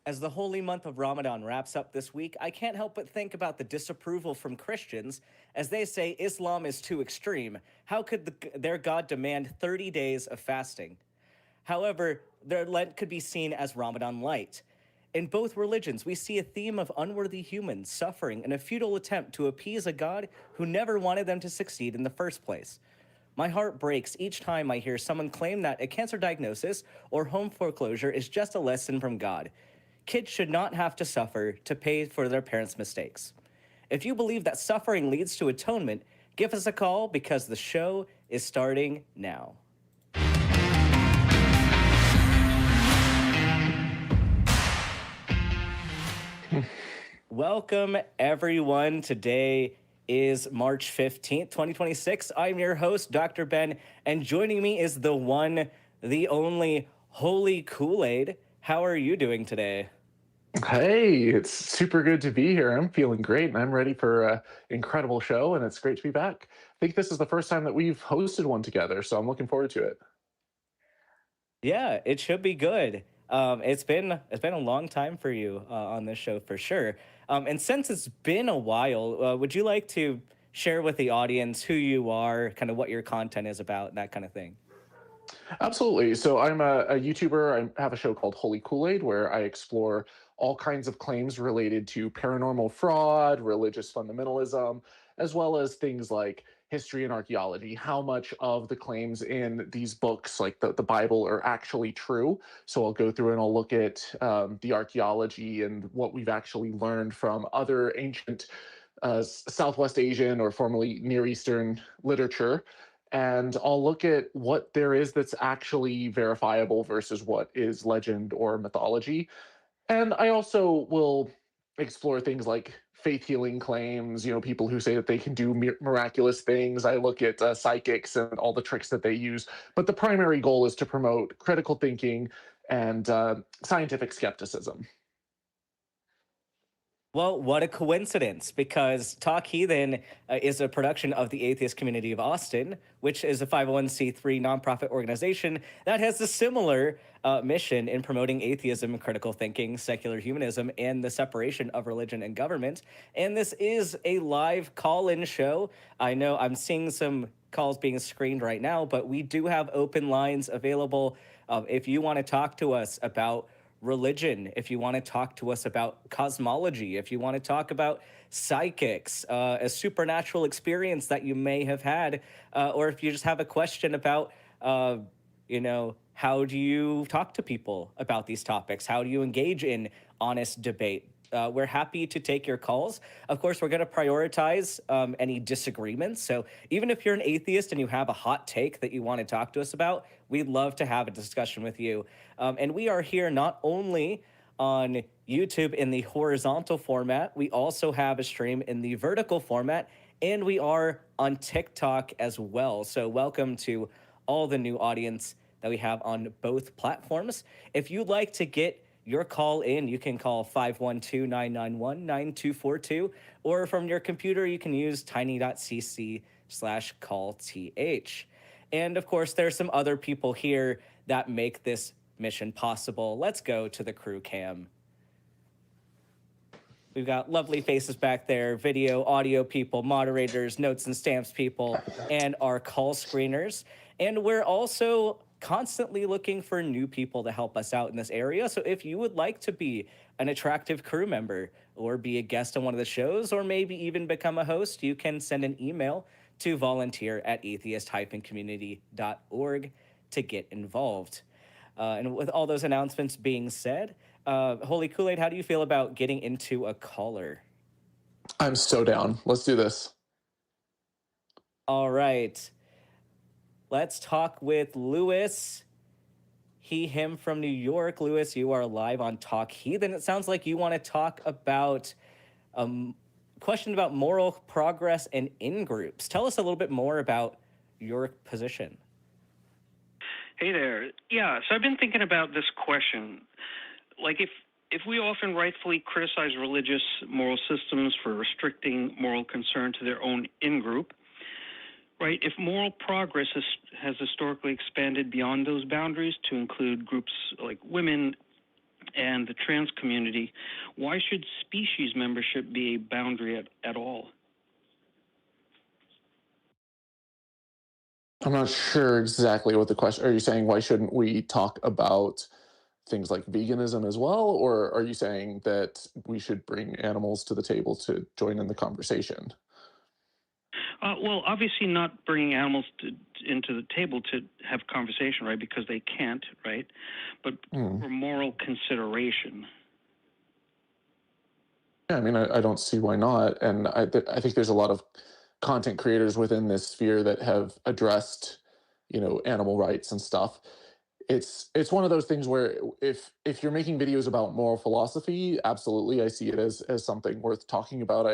As the holy month of Ramadan wraps up this week, I can't help but think about the disapproval from Christians as they say Islam is too extreme. How could their God demand 30 days of fasting? However, their Lent could be seen as Ramadan light. In both religions, we see a theme of unworthy humans suffering in a futile attempt to appease a God who never wanted them to succeed in the first place. My heart breaks each time I hear someone claim that a cancer diagnosis or home foreclosure is just a lesson from God. Kids should not have to suffer to pay for their parents' mistakes. If you believe that suffering leads to atonement, give us a call because the show is starting now. Welcome, everyone. Today is March 15th, 2026. I'm your host, Dr. Ben, and joining me is the one, the only, Holy Kool-Aid. How are you doing today? Hey, it's super good to be here. I'm feeling great and I'm ready for an incredible show, and it's great to be back. I think this is the first time that we've hosted one together, so I'm looking forward to it. Yeah, it should be good. It's been a long time for you on this show for sure. And since it's been a while, would you like to share with the audience who you are, kind of what your content is about, that kind of thing? Absolutely. So I'm a YouTuber. I have a show called Holy Kool-Aid where I explore all kinds of claims related to paranormal fraud, religious fundamentalism, as well as things like history and archaeology. How much of the claims in these books, like the Bible, are actually true? So I'll go through and I'll look at the archaeology and what we've actually learned from other ancient Southwest Asian or formerly Near Eastern literature, and I'll look at what there is that's actually verifiable versus what is legend or mythology. And I also will explore things like faith healing claims, people who say that they can do miraculous things. I look at psychics and all the tricks that they use. But the primary goal is to promote critical thinking and scientific skepticism. Well, what a coincidence, because Talk Heathen is a production of the Atheist Community of Austin, which is a 501c3 nonprofit organization that has a similar mission in promoting atheism, critical thinking, secular humanism, and the separation of religion and government. And this is a live call in show. I know I'm seeing some calls being screened right now, but we do have open lines available if you want to talk to us about religion, if you want to talk to us about cosmology, if you want to talk about psychics, a supernatural experience that you may have had, or if you just have a question about, how do you talk to people about these topics? How do you engage in honest debate? We're happy to take your calls. Of course, we're going to prioritize any disagreements. So even if you're an atheist and you have a hot take that you want to talk to us about, we'd love to have a discussion with you. And we are here not only on YouTube in the horizontal format, we also have a stream in the vertical format, and we are on TikTok as well. So welcome to all the new audience that we have on both platforms. If you'd like to get your call in, you can call 512-991-9242, or from your computer, you can use tiny.cc/callth. And of course, there's some other people here that make this mission possible. Let's go to the crew cam. We've got lovely faces back there, video, audio people, moderators, notes and stamps people, and our call screeners. And we're also constantly looking for new people to help us out in this area. So if you would like to be an attractive crew member or be a guest on one of the shows, or maybe even become a host, you can send an email to volunteer@atheist-community.org to get involved. And with all those announcements being said, Holy Kool-Aid, how do you feel about getting into a caller? I'm so down. Let's do this. All right. Let's talk with Lewis. Him from New York. Lewis, you are live on Talk Heathen. It sounds like you want to talk about question about moral progress and in-groups. Tell us a little bit more about your position. Hey there. Yeah, so I've been thinking about this question. Like, if we often rightfully criticize religious moral systems for restricting moral concern to their own in-group, right, if moral progress has historically expanded beyond those boundaries to include groups like women, and the trans community, why should species membership be a boundary at all? I'm not sure exactly what the question. Are you saying why shouldn't we talk about things like veganism as well, or are you saying that we should bring animals to the table to join in the conversation? Well, obviously not bringing animals into the table to have conversation, right? Because they can't, right? But Hmm. for moral consideration. Yeah, I mean, I don't see why not, and I think there's a lot of content creators within this sphere that have addressed, animal rights and stuff. It's one of those things where if you're making videos about moral philosophy, absolutely, I see it as something worth talking about.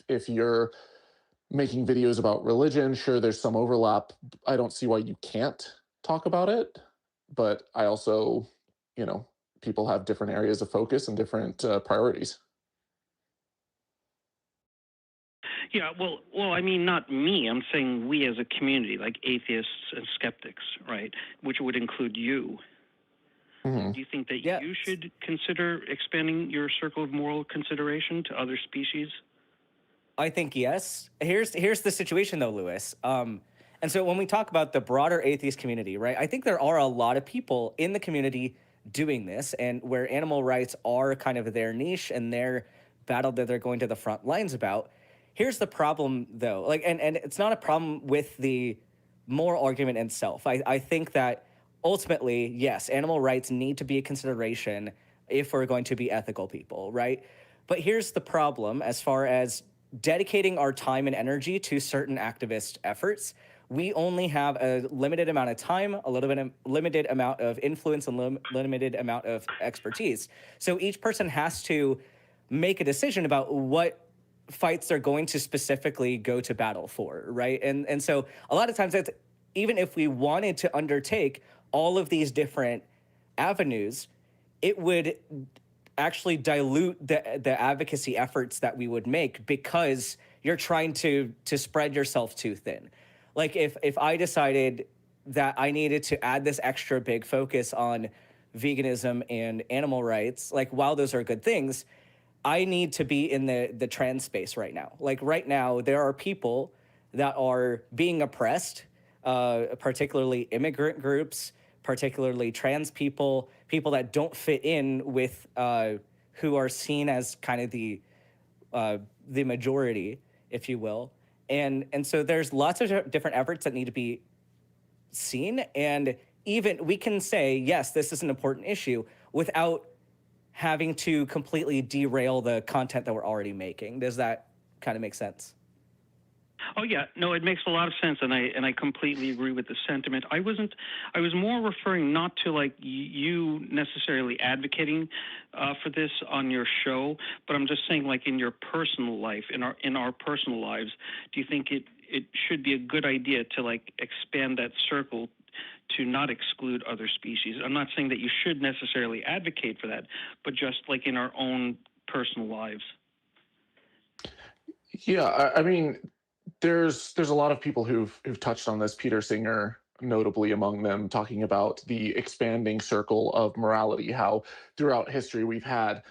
If you're making videos about religion, sure, there's some overlap. I don't see why you can't talk about it, but I also, you know, people have different areas of focus and different priorities. Yeah, well, I mean, not me. I'm saying we as a community, like atheists and skeptics, right? Which would include you. Mhm. Do you think that Yeah. you should consider expanding your circle of moral consideration to other species? I think yes. Here's the situation though, Lewis. And so when we talk about the broader atheist community, right? I think there are a lot of people in the community doing this, and where animal rights are kind of their niche and their battle that they're going to the front lines about. Here's the problem though, like, and it's not a problem with the moral argument itself. I think that ultimately, yes, animal rights need to be a consideration if we're going to be ethical people, right? But here's the problem as far as dedicating our time and energy to certain activist efforts. We only have a limited amount of time, a little bit of limited amount of influence, and limited amount of expertise. So each person has to make a decision about what fights they're going to specifically go to battle for, right? And so a lot of times that's, even if we wanted to undertake all of these different avenues, it would actually dilute the advocacy efforts that we would make, because you're trying to spread yourself too thin. Like if I decided that I needed to add this extra big focus on veganism and animal rights, like while those are good things, I need to be in the trans space right now. Like right now, there are people that are being oppressed, particularly immigrant groups, particularly trans people, people that don't fit in with who are seen as kind of the majority, if you will. And so there's lots of different efforts that need to be seen, and even we can say yes, this is an important issue without having to completely derail the content that we're already making. Does that kind of make sense? Oh yeah, no, it makes a lot of sense, and I completely agree with the sentiment. I was more referring not to like you necessarily advocating for this on your show, but I'm just saying like in your personal life, in our personal lives, do you think it should be a good idea to like expand that circle to not exclude other species? I'm not saying that you should necessarily advocate for that, but just like in our own personal lives. Yeah, I mean, there's a lot of people who've touched on this. Peter Singer, notably among them, talking about the expanding circle of morality. How throughout history we've had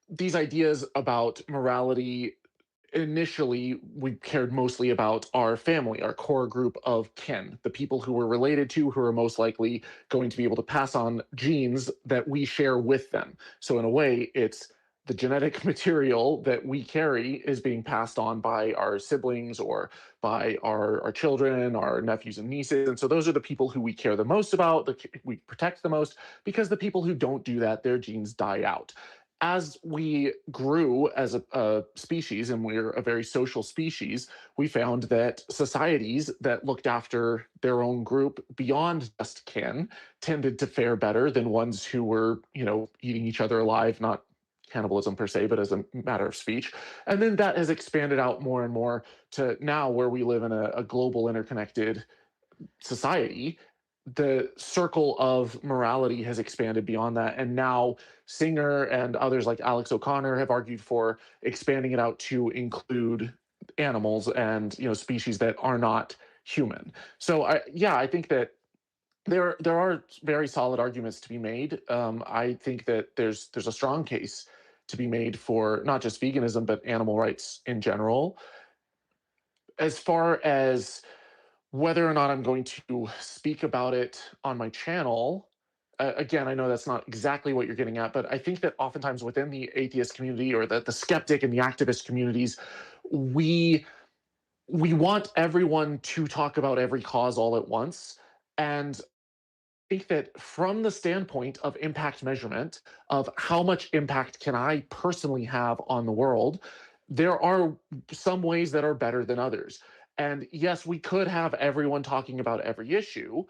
these ideas about morality. Initially, we cared mostly about our family, our core group of kin, the people who we're related to, who are most likely going to be able to pass on genes that we share with them. So, in a way, it's the genetic material that we carry is being passed on by our siblings or by our children, our nephews and nieces. And so, those are the people who we care the most about, we protect the most, because the people who don't do that, their genes die out. As we grew as a species, and we're a very social species, we found that societies that looked after their own group beyond just kin tended to fare better than ones who were, eating each other alive, not cannibalism per se, but as a matter of speech. And then that has expanded out more and more to now where we live in a global interconnected society. The circle of morality has expanded beyond that. And now Singer and others like Alex O'Connor have argued for expanding it out to include animals and species that are not human. So I think that There are very solid arguments to be made. I think that there's a strong case to be made for not just veganism but animal rights in general. As far as whether or not I'm going to speak about it on my channel, again, I know that's not exactly what you're getting at, but I think that oftentimes within the atheist community or the skeptic and the activist communities, we we want everyone to talk about every cause all at once. And think that from the standpoint of impact measurement, of how much impact can I personally have on the world, there are some ways that are better than others. And yes, we could have everyone talking about every issue,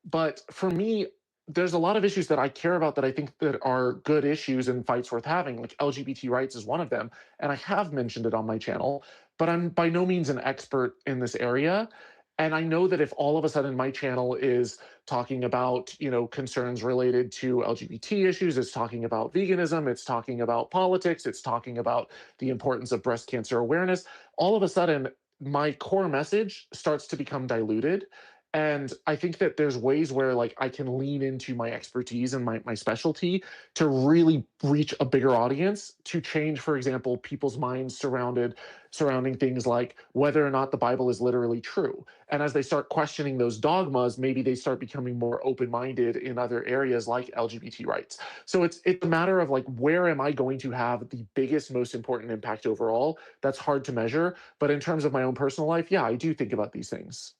but for me, there's a lot of issues that I care about that I think that are good issues and fights worth having. Like LGBT rights is one of them, and I have mentioned it on my channel, but I'm by no means an expert in this area. And I know that if all of a sudden my channel is talking about, concerns related to LGBT issues, it's talking about veganism, it's talking about politics, it's talking about the importance of breast cancer awareness, all of a sudden my core message starts to become diluted. And I think that there's ways where like I can lean into my expertise and my specialty to really reach a bigger audience, to change, for example, people's minds surrounding things like whether or not the Bible is literally true. And as they start questioning those dogmas, maybe they start becoming more open-minded in other areas like LGBT rights. So it's a matter of like, where am I going to have the biggest, most important impact overall? That's hard to measure. But in terms of my own personal life, yeah, I do think about these things.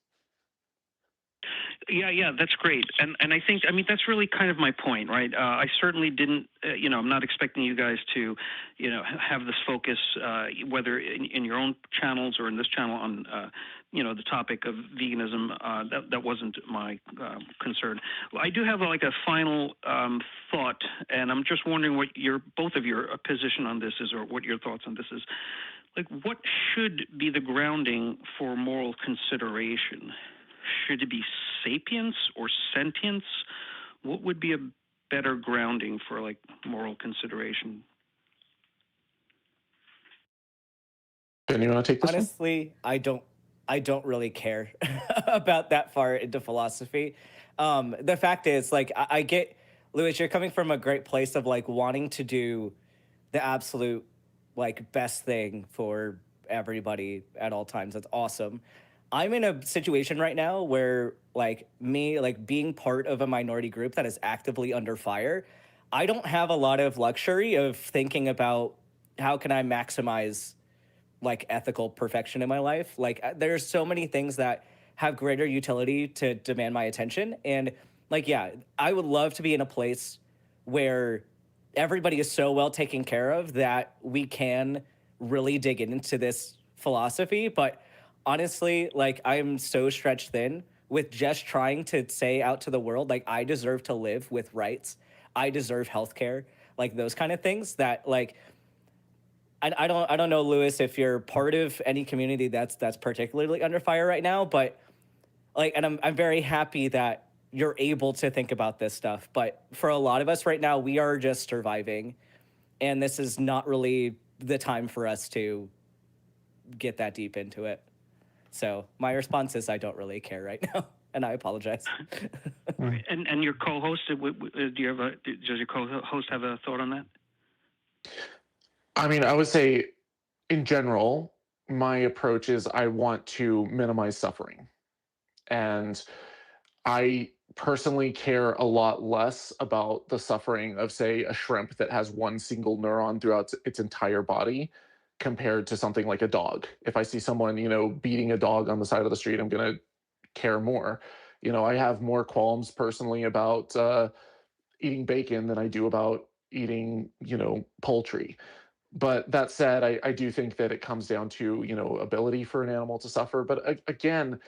Yeah, that's great, and I think, I mean, that's really kind of my point, right? I certainly didn't, I'm not expecting you guys to, have this focus, whether in your own channels or in this channel on, the topic of veganism. That wasn't my concern. I do have like a final thought, and I'm just wondering what both of your position on this is, or what your thoughts on this is. Like, what should be the grounding for moral consideration? Should it be sapience or sentience? What would be a better grounding for like moral consideration? Ben, you want to take this one? Honestly, I don't really care about that far into philosophy. The fact is, like, I get, Louis, you're coming from a great place of like wanting to do the absolute like best thing for everybody at all times. That's awesome. I'm in a situation right now where like me, like being part of a minority group that is actively under fire, I don't have a lot of luxury of thinking about how can I maximize like ethical perfection in my life. Like there's so many things that have greater utility to demand my attention. And like, yeah, I would love to be in a place where everybody is so well taken care of that we can really dig into this philosophy. But honestly, like I'm so stretched thin with just trying to say out to the world, like I deserve to live with rights. I deserve healthcare, like those kind of things that like I don't know, Lewis, if you're part of any community that's particularly under fire right now, but like, and I'm very happy that you're able to think about this stuff. But for a lot of us right now, we are just surviving, and this is not really the time for us to get that deep into it. So my response is I don't really care right now, and I apologize. Right. And your co-host, does your co-host have a thought on that? I mean, I would say in general, my approach is I want to minimize suffering. And I personally care a lot less about the suffering of, say, a shrimp that has one single neuron throughout its entire body compared to something like a dog. If I see someone, beating a dog on the side of the street, I'm going to care more. I have more qualms personally about eating bacon than I do about eating, poultry. But that said, I do think that it comes down to, ability for an animal to suffer. But again,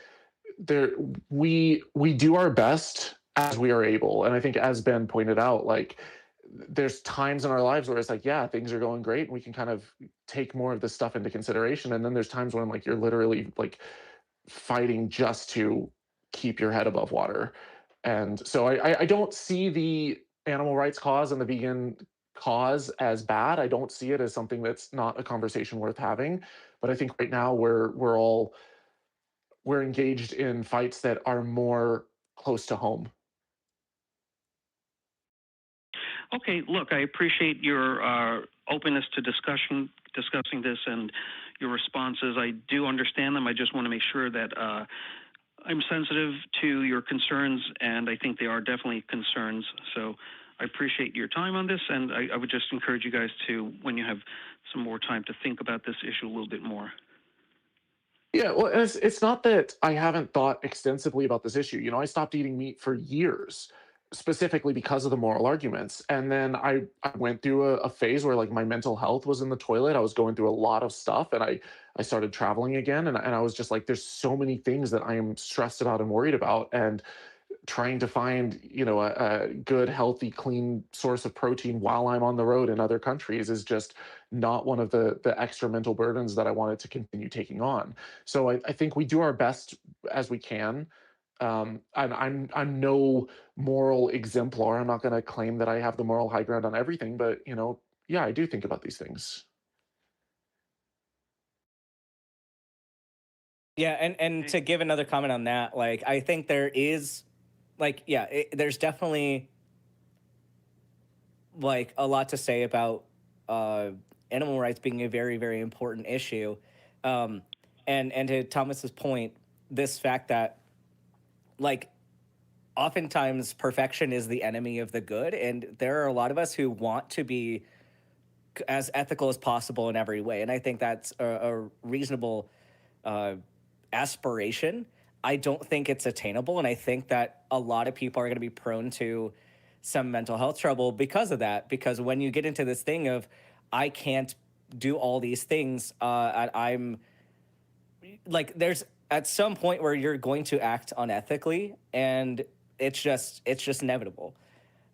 there we do our best as we are able. And I think, as Ben pointed out, like there's times in our lives where it's like, yeah, things are going great, and we can kind of take more of this stuff into consideration. And then there's times when like you're literally like fighting just to keep your head above water. And so I don't see the animal rights cause and the vegan cause as bad. I don't see it as something that's not a conversation worth having. But I think right now we're engaged in fights that are more close to home. Okay, look, I appreciate your openness to discussing this and your responses. I do understand them. I just want to make sure that I'm sensitive to your concerns, and I think they are definitely concerns. So I appreciate your time on this, and I would just encourage you guys to, when you have some more time, to think about this issue a little bit more. Yeah, well, it's not that I haven't thought extensively about this issue. You know, I stopped eating meat for years, specifically because of the moral arguments. And then I went through a phase where like my mental health was in the toilet. I was going through a lot of stuff, and I started traveling again, and I was just like, there's so many things that I am stressed about and worried about. And trying to find, you know, a good, healthy, clean source of protein while I'm on the road in other countries is just not one of the extra mental burdens that I wanted to continue taking on. So I think we do our best as we can. And I'm no moral exemplar. I'm not going to claim that I have the moral high ground on everything, but you know, yeah, I do think about these things. Yeah, and to give another comment on that, like I think there is, like, yeah, there's definitely like a lot to say about uh, animal rights being a very very important issue, um, and to Thomas's point, this fact that like oftentimes perfection is the enemy of the good, and there are a lot of us who want to be as ethical as possible in every way, and I think that's a reasonable uh, aspiration. I don't think it's attainable, and I think that a lot of people are going to be prone to some mental health trouble because of that. Because when you get into this thing of, I can't do all these things, I'm like, there's at some point where you're going to act unethically, and it's just inevitable.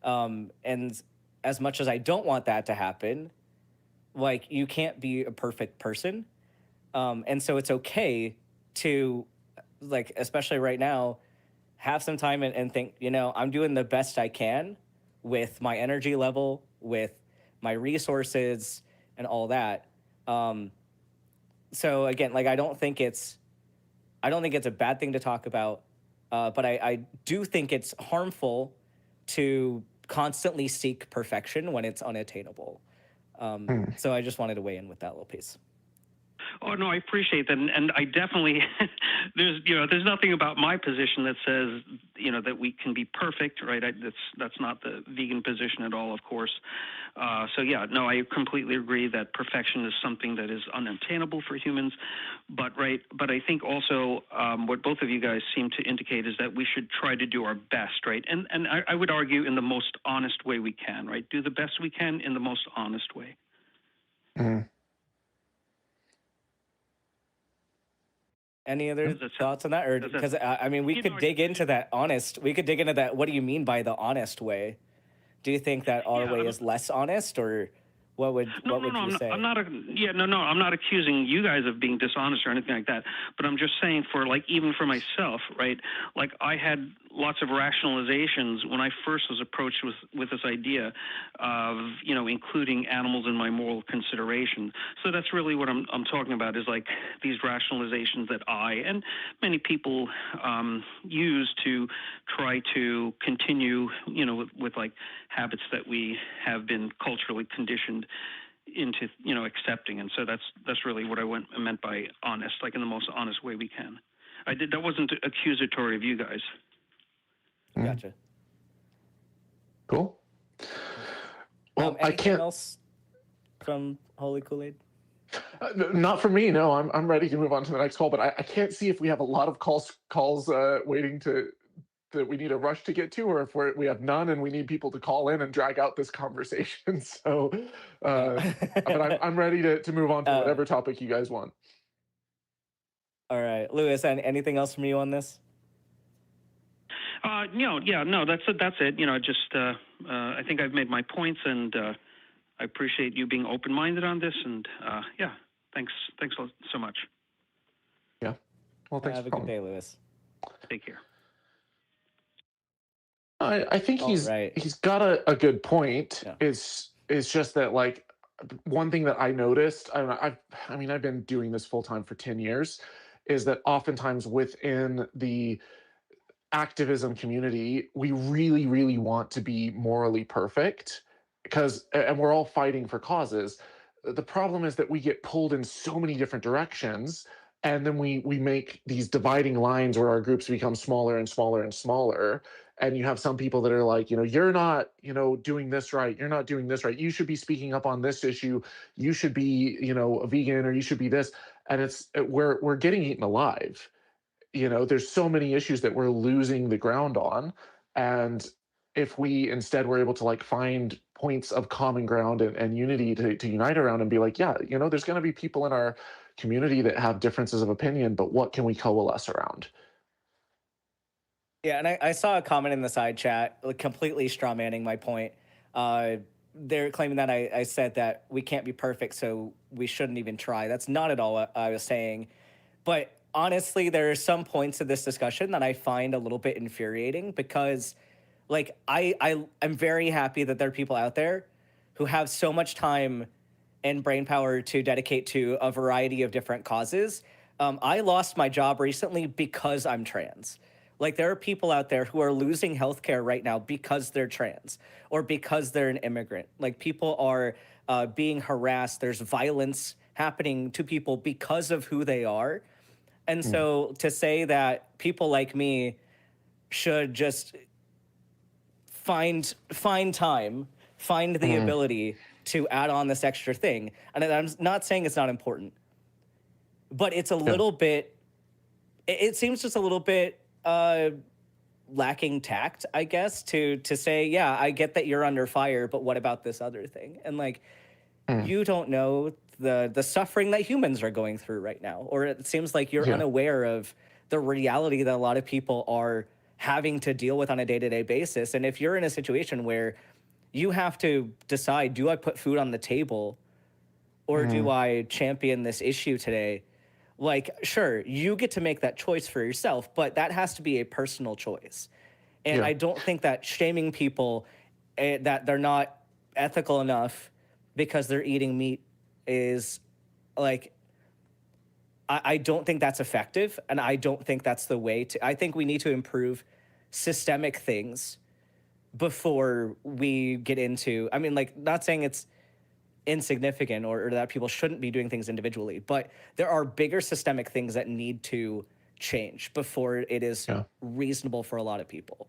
And as much as I don't want that to happen, like you can't be a perfect person, and so it's okay to, like, especially right now, have some time and think, you know, I'm doing the best I can with my energy level, with my resources, and all that. Um, so again, like I don't think it's a bad thing to talk about, but I do think it's harmful to constantly seek perfection when it's unattainable. Hmm. So I just wanted to weigh in with that little piece. Oh no, I appreciate that, and I definitely there's nothing about my position that says that we can be perfect, right? That's not the vegan position at all, of course. So yeah, no, I completely agree that perfection is something that is unattainable for humans. But I think also what both of you guys seem to indicate is that we should try to do our best, right? And I would argue in the most honest way we can, right? Do the best we can in the most honest way. Hmm. Any other thoughts on that? Or because I mean, we could dig into that honest. We could dig into that. What do you mean by the honest way? Do you think that our way is less honest, or what would you say? I'm not I'm not accusing you guys of being dishonest or anything like that. But I'm just saying, for like, even for myself, right? Like, I had lots of rationalizations when I first was approached with this idea of including animals in my moral consideration. So that's really what I'm talking about, is like these rationalizations that I and many people use to try to continue with like habits that we have been culturally conditioned into accepting. And so that's really what I meant by honest, like in the most honest way we can. That wasn't accusatory of you guys. Gotcha. Cool. Well, I anything can't. else from Holy Kool-Aid? Not for me. No, I'm ready to move on to the next call. But I can't see if we have a lot of calls waiting that we need a rush to get to, or if we have none and we need people to call in and drag out this conversation. So, but I'm ready to move on to whatever topic you guys want. All right, Lewis. Anything else from you on this? No, that's it. Just I think I've made my points, and I appreciate you being open-minded on this. And yeah, thanks so much. Yeah. Well, thanks. Have a good day, Lewis. Take care. I think he's got a good point. Yeah. It's just that, like, one thing that I noticed, I've been doing this full time for 10 years, is that oftentimes within the activism community, we really, really want to be morally perfect. because and we're all fighting for causes. The problem is that we get pulled in so many different directions, and then we make these dividing lines where our groups become smaller and smaller and smaller. And you have some people that are like, you're not, doing this right. You're not doing this right. You should be speaking up on this issue. You should be, a vegan, or you should be this. And we're getting eaten alive. There's so many issues that we're losing the ground on. And if we instead were able to like find points of common ground and unity to unite around and be like, yeah, there's going to be people in our community that have differences of opinion, but what can we coalesce around? Yeah, and I saw a comment in the side chat, like, completely straw manning my point. They're claiming that I said that we can't be perfect, so we shouldn't even try. That's not at all what I was saying. But honestly, there are some points of this discussion that I find a little bit infuriating because, like, I'm very happy that there are people out there who have so much time and brain power to dedicate to a variety of different causes. I lost my job recently because I'm trans. Like, there are people out there who are losing healthcare right now because they're trans or because they're an immigrant. Like, people are being harassed. There's violence happening to people because of who they are. And so to say that people like me should just find time, find the ability to add on this extra thing. And I'm not saying it's not important, but it's a little bit, it seems just a little bit lacking tact, I guess, to say, yeah, I get that you're under fire, but what about this other thing? And like, you don't know the suffering that humans are going through right now, or it seems like you're unaware of the reality that a lot of people are having to deal with on a day-to-day basis. And if you're in a situation where you have to decide, do I put food on the table or do I champion this issue today? Like, sure, you get to make that choice for yourself, but that has to be a personal choice. And I don't think that shaming people that they're not ethical enough because they're eating meat is like, I don't think that's effective. And I don't think that's the way to, I think we need to improve systemic things before we get into, I mean, like, not saying it's insignificant or that people shouldn't be doing things individually, but there are bigger systemic things that need to change before it is reasonable for a lot of people.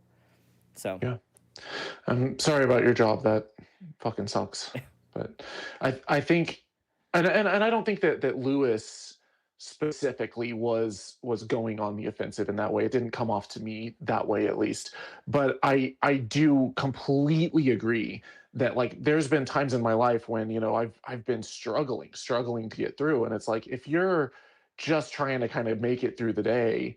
So I'm sorry about your job. That fucking sucks. But I think, and I don't think that Lewis specifically was going on the offensive in that way. It didn't come off to me that way, at least. But I do completely agree that, like, there's been times in my life when I've been struggling to get through, and it's like, if you're just trying to kind of make it through the day,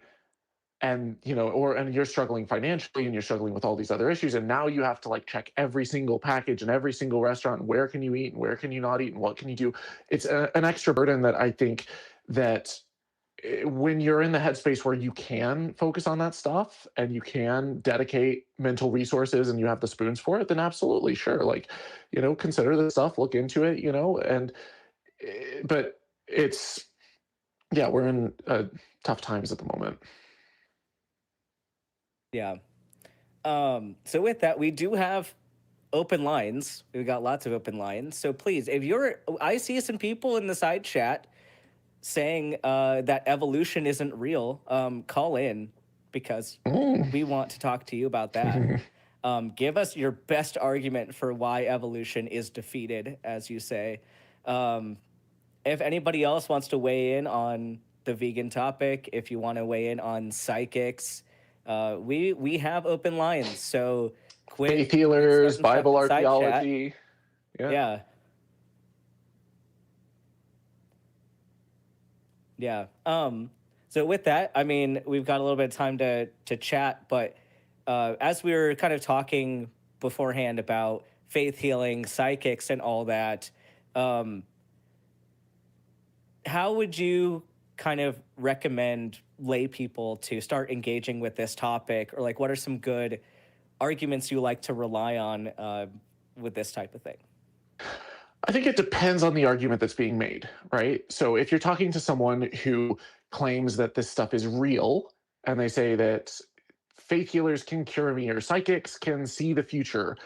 and and you're struggling financially and you're struggling with all these other issues, and now you have to like check every single package and every single restaurant, and where can you eat and where can you not eat and what can you do. It's an extra burden that I think that when you're in the headspace where you can focus on that stuff and you can dedicate mental resources and you have the spoons for it, then absolutely, sure, like, consider this stuff, look into it, and but it's, we're in tough times at the moment. Yeah. So with that, we do have open lines. We've got lots of open lines. So please, I see some people in the side chat saying that evolution isn't real. Call in because we want to talk to you about that. Give us your best argument for why evolution is defeated, as you say. If anybody else wants to weigh in on the vegan topic, if you want to weigh in on psychics, we have open lines. So faith healers, Bible archaeology. Yeah. So with that, I mean, we've got a little bit of time to chat, but as we were kind of talking beforehand about faith healing, psychics, and all that, how would you kind of recommend lay people to start engaging with this topic? Or like, what are some good arguments you like to rely on with this type of thing? I think it depends on the argument that's being made, right? So if you're talking to someone who claims that this stuff is real and they say that faith healers can cure me or psychics can see the future,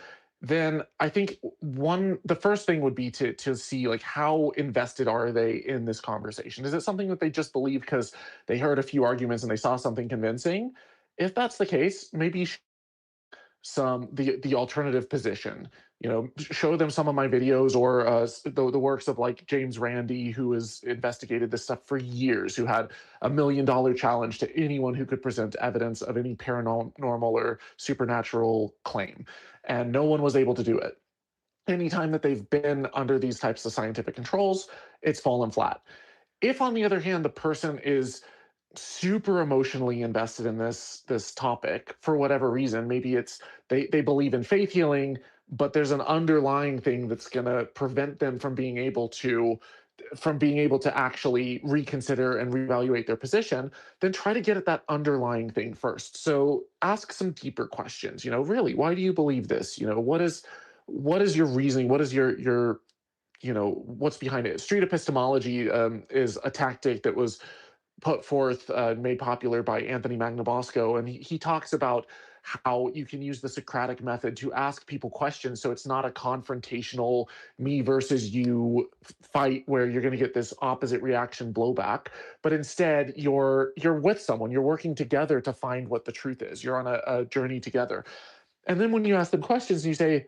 then I think the first thing would be to see like how invested are they in this conversation? Is it something that they just believe because they heard a few arguments and they saw something convincing? If that's the case, maybe the alternative position. Show them some of my videos or the works of like James Randi, who has investigated this stuff for years, who had $1 million challenge to anyone who could present evidence of any paranormal or supernatural claim, and no one was able to do it. Anytime that they've been under these types of scientific controls, it's fallen flat. If, on the other hand, the person is super emotionally invested in this topic for whatever reason, maybe it's they believe in faith healing, but there's an underlying thing that's going to prevent them from being able to actually reconsider and reevaluate their position, then try to get at that underlying thing first. So ask some deeper questions. Really, why do you believe this? What is your reasoning? What is your what's behind it? Street epistemology is a tactic that was put forth, made popular by Anthony Magnabosco, and he talks about how you can use the Socratic method to ask people questions, so it's not a confrontational me versus you fight where you're going to get this opposite reaction blowback, but instead you're with someone, you're working together to find what the truth is. You're on a journey together, and then when you ask them questions, you say,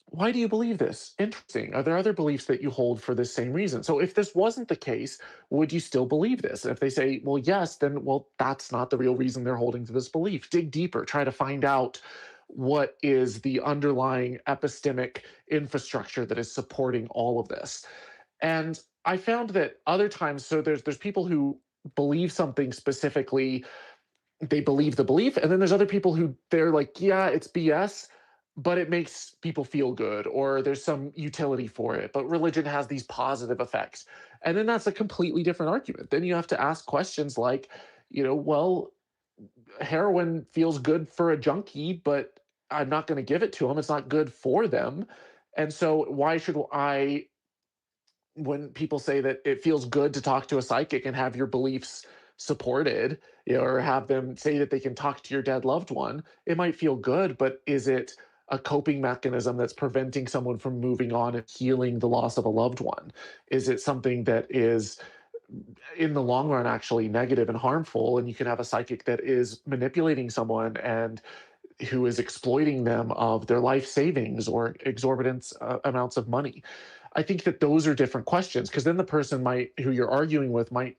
why do you believe this? Interesting. Are there other beliefs that you hold for this same reason? So if this wasn't the case, would you still believe this? And if they say, well, yes, then, well, that's not the real reason they're holding to this belief. Dig deeper. Try to find out what is the underlying epistemic infrastructure that is supporting all of this. And I found that other times, so there's people who believe something specifically, they believe the belief, and then there's other people who they're like, yeah, it's BS, but it makes people feel good, or there's some utility for it, but religion has these positive effects. And then that's a completely different argument. Then you have to ask questions like, well, heroin feels good for a junkie, but I'm not going to give it to them. It's not good for them. And so why should I, when people say that it feels good to talk to a psychic and have your beliefs supported, or have them say that they can talk to your dead loved one, it might feel good, but is it a coping mechanism that's preventing someone from moving on and healing the loss of a loved one? Is it something that is in the long run actually negative and harmful, and you can have a psychic that is manipulating someone and who is exploiting them of their life savings or exorbitant amounts of money? I think that those are different questions, because then the person who you're arguing with might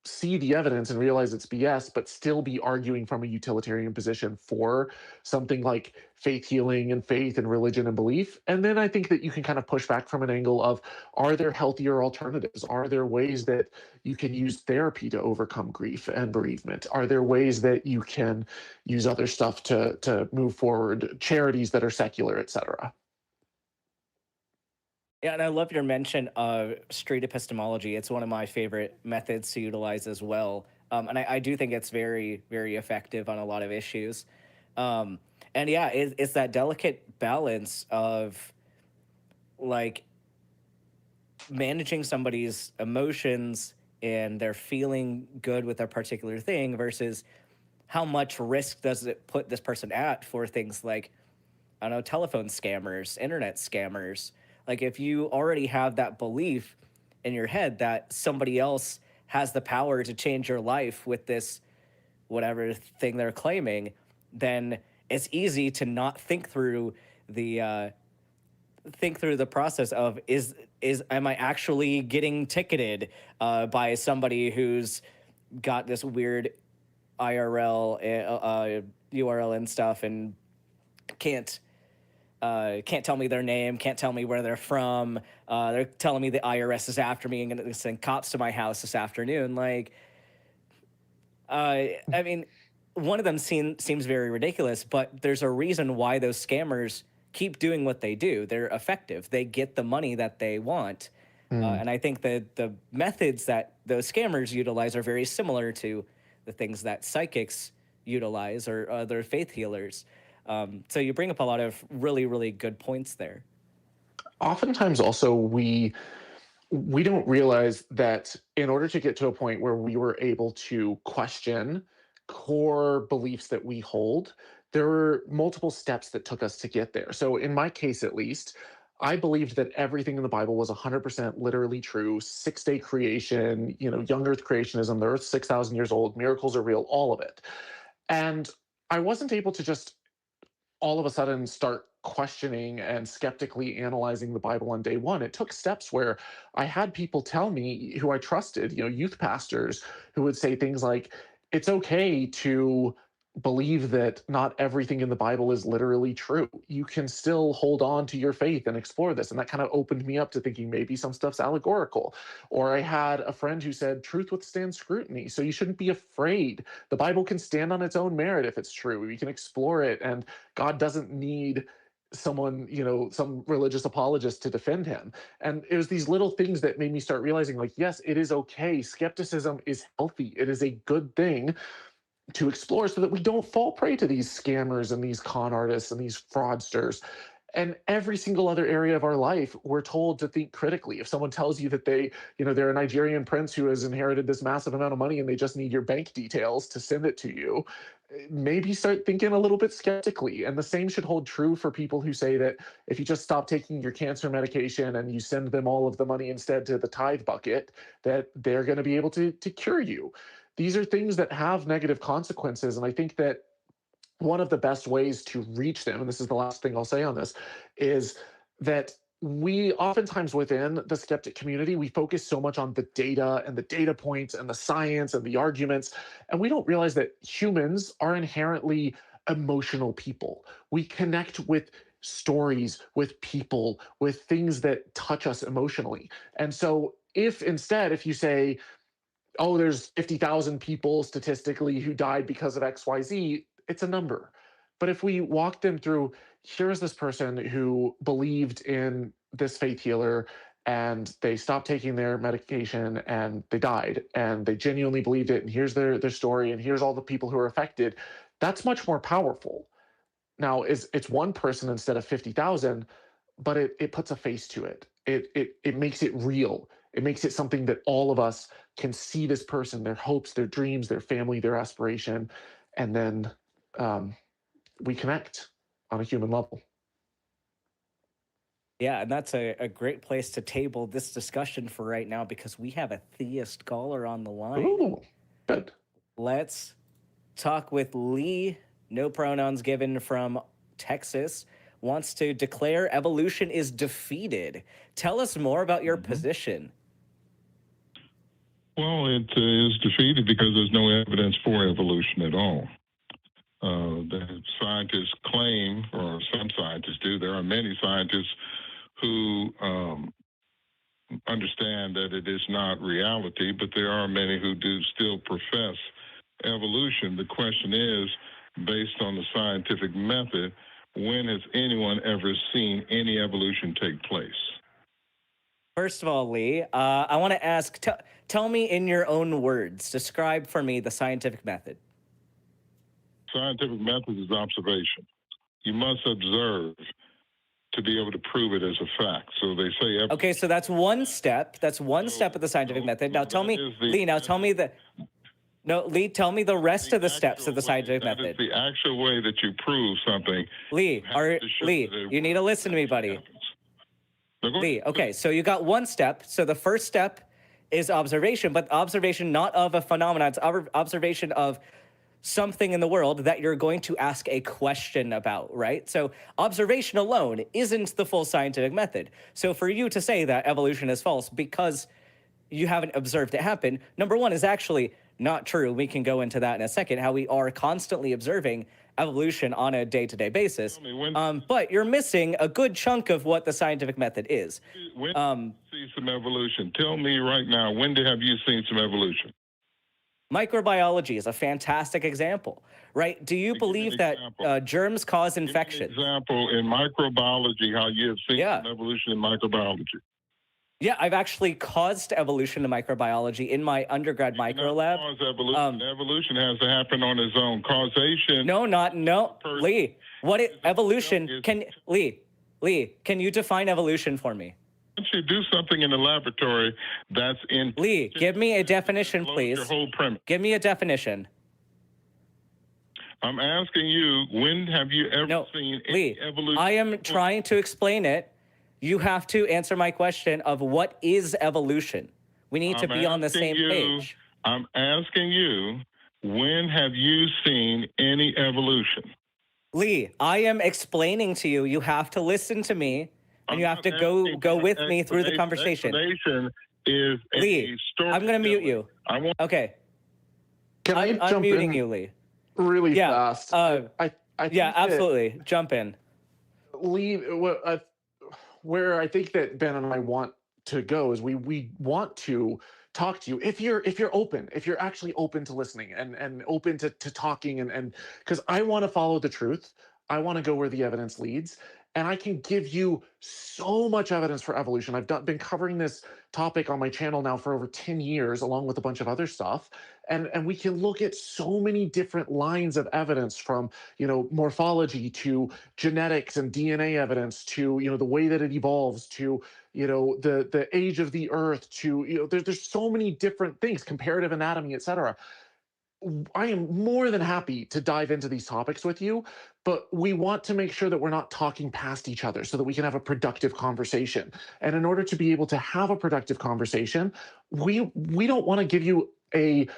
see the evidence and realize it's BS, but still be arguing from a utilitarian position for something like faith healing and faith and religion and belief. And then I think that you can kind of push back from an angle of, are there healthier alternatives? Are there ways that you can use therapy to overcome grief and bereavement? Are there ways that you can use other stuff to move forward, charities that are secular, etc.? Yeah, and I love your mention of street epistemology. It's one of my favorite methods to utilize as well. And I do think it's very, very effective on a lot of issues. Um, and yeah, it's that delicate balance of like managing somebody's emotions and they're feeling good with a particular thing versus how much risk does it put this person at for things like, I don't know, telephone scammers, internet scammers. Like if you already have that belief in your head that somebody else has the power to change your life with this whatever thing they're claiming, then it's easy to not think through the process of is am I actually getting ticketed by somebody who's got this weird URL and stuff and can't tell me their name, can't tell me where they're from. They're telling me the IRS is after me and going to send cops to my house this afternoon. Like, I mean, one of them seems very ridiculous, but there's a reason why those scammers keep doing what they do. They're effective. They get the money that they want. And I think that the methods that those scammers utilize are very similar to the things that psychics utilize or other faith healers. So you bring up a lot of really, really good points there. Oftentimes also we don't realize that in order to get to a point where we were able to question core beliefs that we hold, there were multiple steps that took us to get there. So in my case, at least, I believed that everything in the Bible was 100% literally true. 6-day creation, young Earth creationism, the Earth's 6,000 years old, miracles are real, all of it. And I wasn't able to just all of a sudden start questioning and skeptically analyzing the Bible on day one. It took steps where I had people tell me who I trusted, youth pastors who would say things like, it's okay to believe that not everything in the Bible is literally true. You can still hold on to your faith and explore this. And that kind of opened me up to thinking maybe some stuff's allegorical. Or I had a friend who said, truth withstands scrutiny. So you shouldn't be afraid. The Bible can stand on its own merit if it's true. You can explore it, and God doesn't need someone, some religious apologist to defend him. And it was these little things that made me start realizing, like, yes, it is okay. Skepticism is healthy. It is a good thing to explore so that we don't fall prey to these scammers and these con artists and these fraudsters. And every single other area of our life, we're told to think critically. If someone tells you that they're a Nigerian prince who has inherited this massive amount of money and they just need your bank details to send it to you, maybe start thinking a little bit skeptically. And the same should hold true for people who say that if you just stop taking your cancer medication and you send them all of the money instead to the tithe bucket, that they're going to be able to cure you. These are things that have negative consequences. And I think that one of the best ways to reach them, and this is the last thing I'll say on this, is that we oftentimes within the skeptic community, we focus so much on the data and the data points and the science and the arguments, and we don't realize that humans are inherently emotional people. We connect with stories, with people, with things that touch us emotionally. And so if you say, oh, there's 50,000 people statistically who died because of XYZ, it's a number. But if we walk them through, here's this person who believed in this faith healer and they stopped taking their medication and they died and they genuinely believed it, and here's their story, and here's all the people who are affected, that's much more powerful. Now, it's one person instead of 50,000, but it puts a face to it. It makes it real. It makes it something that all of us can see this person, their hopes, their dreams, their family, their aspiration, and then we connect on a human level. Yeah, and that's a great place to table this discussion for right now, because we have a theist caller on the line. Ooh, good. Let's talk with Lee, no pronouns given, from Texas, wants to declare evolution is defeated. Tell us more about your position. Well, it is defeated because there's no evidence for evolution at all. The scientists claim, or some scientists do, there are many scientists who understand that it is not reality, but there are many who do still profess evolution. The question is, based on the scientific method, when has anyone ever seen any evolution take place? First of all, Lee, I want to ask, tell me in your own words, describe for me the scientific method. Scientific method is observation. You must observe to be able to prove it as a fact. So they say... Okay, so that's one step. That's one step of the scientific method. Now tell me, Lee, tell me the rest of the steps of the scientific method. That is the actual way that you prove something. Lee, you need to listen to me, buddy. Lee, okay, so you got one step. So the first step is observation, but observation not of a phenomenon, it's observation of something in the world that you're going to ask a question about, right? So observation alone isn't the full scientific method. So for you to say that evolution is false because you haven't observed it happen, number one, is actually not true. We can go into that in a second, how we are constantly observing evolution on a day-to-day basis. But you're missing a good chunk of what the scientific method is. When did you see some evolution? Tell me right now, when have you seen some evolution? Microbiology is a fantastic example, right? Do you believe that germs cause infections? Example in microbiology, how you have seen some evolution in microbiology. Yeah, I've actually caused evolution in microbiology in my undergrad micro lab. Evolution has to happen on its own. Causation. Lee, evolution Lee, can you define evolution for me? Once you do something in the laboratory, that's in... Lee, give me a definition, please. Your whole premise. Give me a definition. I'm asking you, when have you ever No, seen Lee, any evolution? I am trying to explain it. You have to answer my question of what is evolution. We need to be on the same page. I'm asking you, when have you seen any evolution? Lee, I am explaining to you. You have to listen to me, and you have to go with me through the conversation. Explanation is Lee, a story. I'm going to mute you. Okay. Can I I'm jump muting in you, Lee. really Yeah, fast? I think Yeah, that absolutely. Jump in. Lee, where I think that Ben and I want to go is we want to talk to you if you're open, if you're actually open to listening and open to talking and because I want to follow the truth. I want to go where the evidence leads. And I can give you so much evidence for evolution. I've been covering this topic on my channel now for over 10 years, along with a bunch of other stuff. And we can look at so many different lines of evidence from, morphology to genetics and DNA evidence to, the way that it evolves to, the age of the earth to, there's so many different things, comparative anatomy, et cetera. I am more than happy to dive into these topics with you, but we want to make sure that we're not talking past each other so that we can have a productive conversation. And in order to be able to have a productive conversation, we don't want to give you a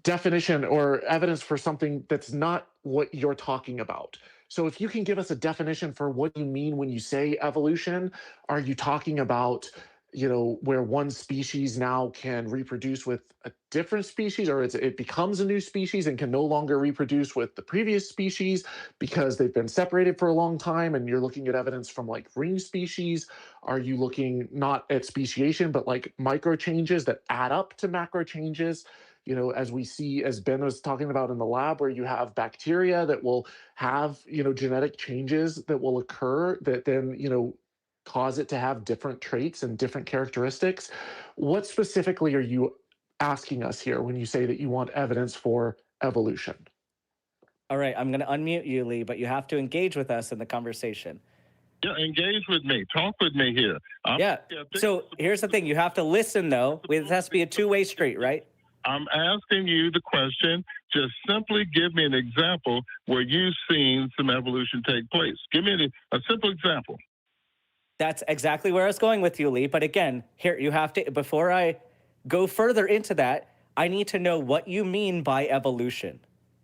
definition or evidence for something that's not what you're talking about. So if you can give us a definition for what you mean when you say evolution, are you talking about where one species now can reproduce with a different species, or it becomes a new species and can no longer reproduce with the previous species because they've been separated for a long time, and you're looking at evidence from like ring species? Are you looking not at speciation, but like micro changes that add up to macro changes? As we see, as Ben was talking about in the lab, where you have bacteria that will have, genetic changes that will occur that then, cause it to have different traits and different characteristics. What specifically are you asking us here when you say that you want evidence for evolution? All right, I'm going to unmute you, Lee, but you have to engage with us in the conversation. Yeah, engage with me. Talk with me here. So here's the thing. You have to listen, though. It has to be a two-way street, right? I'm asking you the question. Just simply give me an example where you've seen some evolution take place. Give me a simple example. That's exactly where I was going with you, Lee. But again, here you have to, before I go further into that, I need to know what you mean by evolution.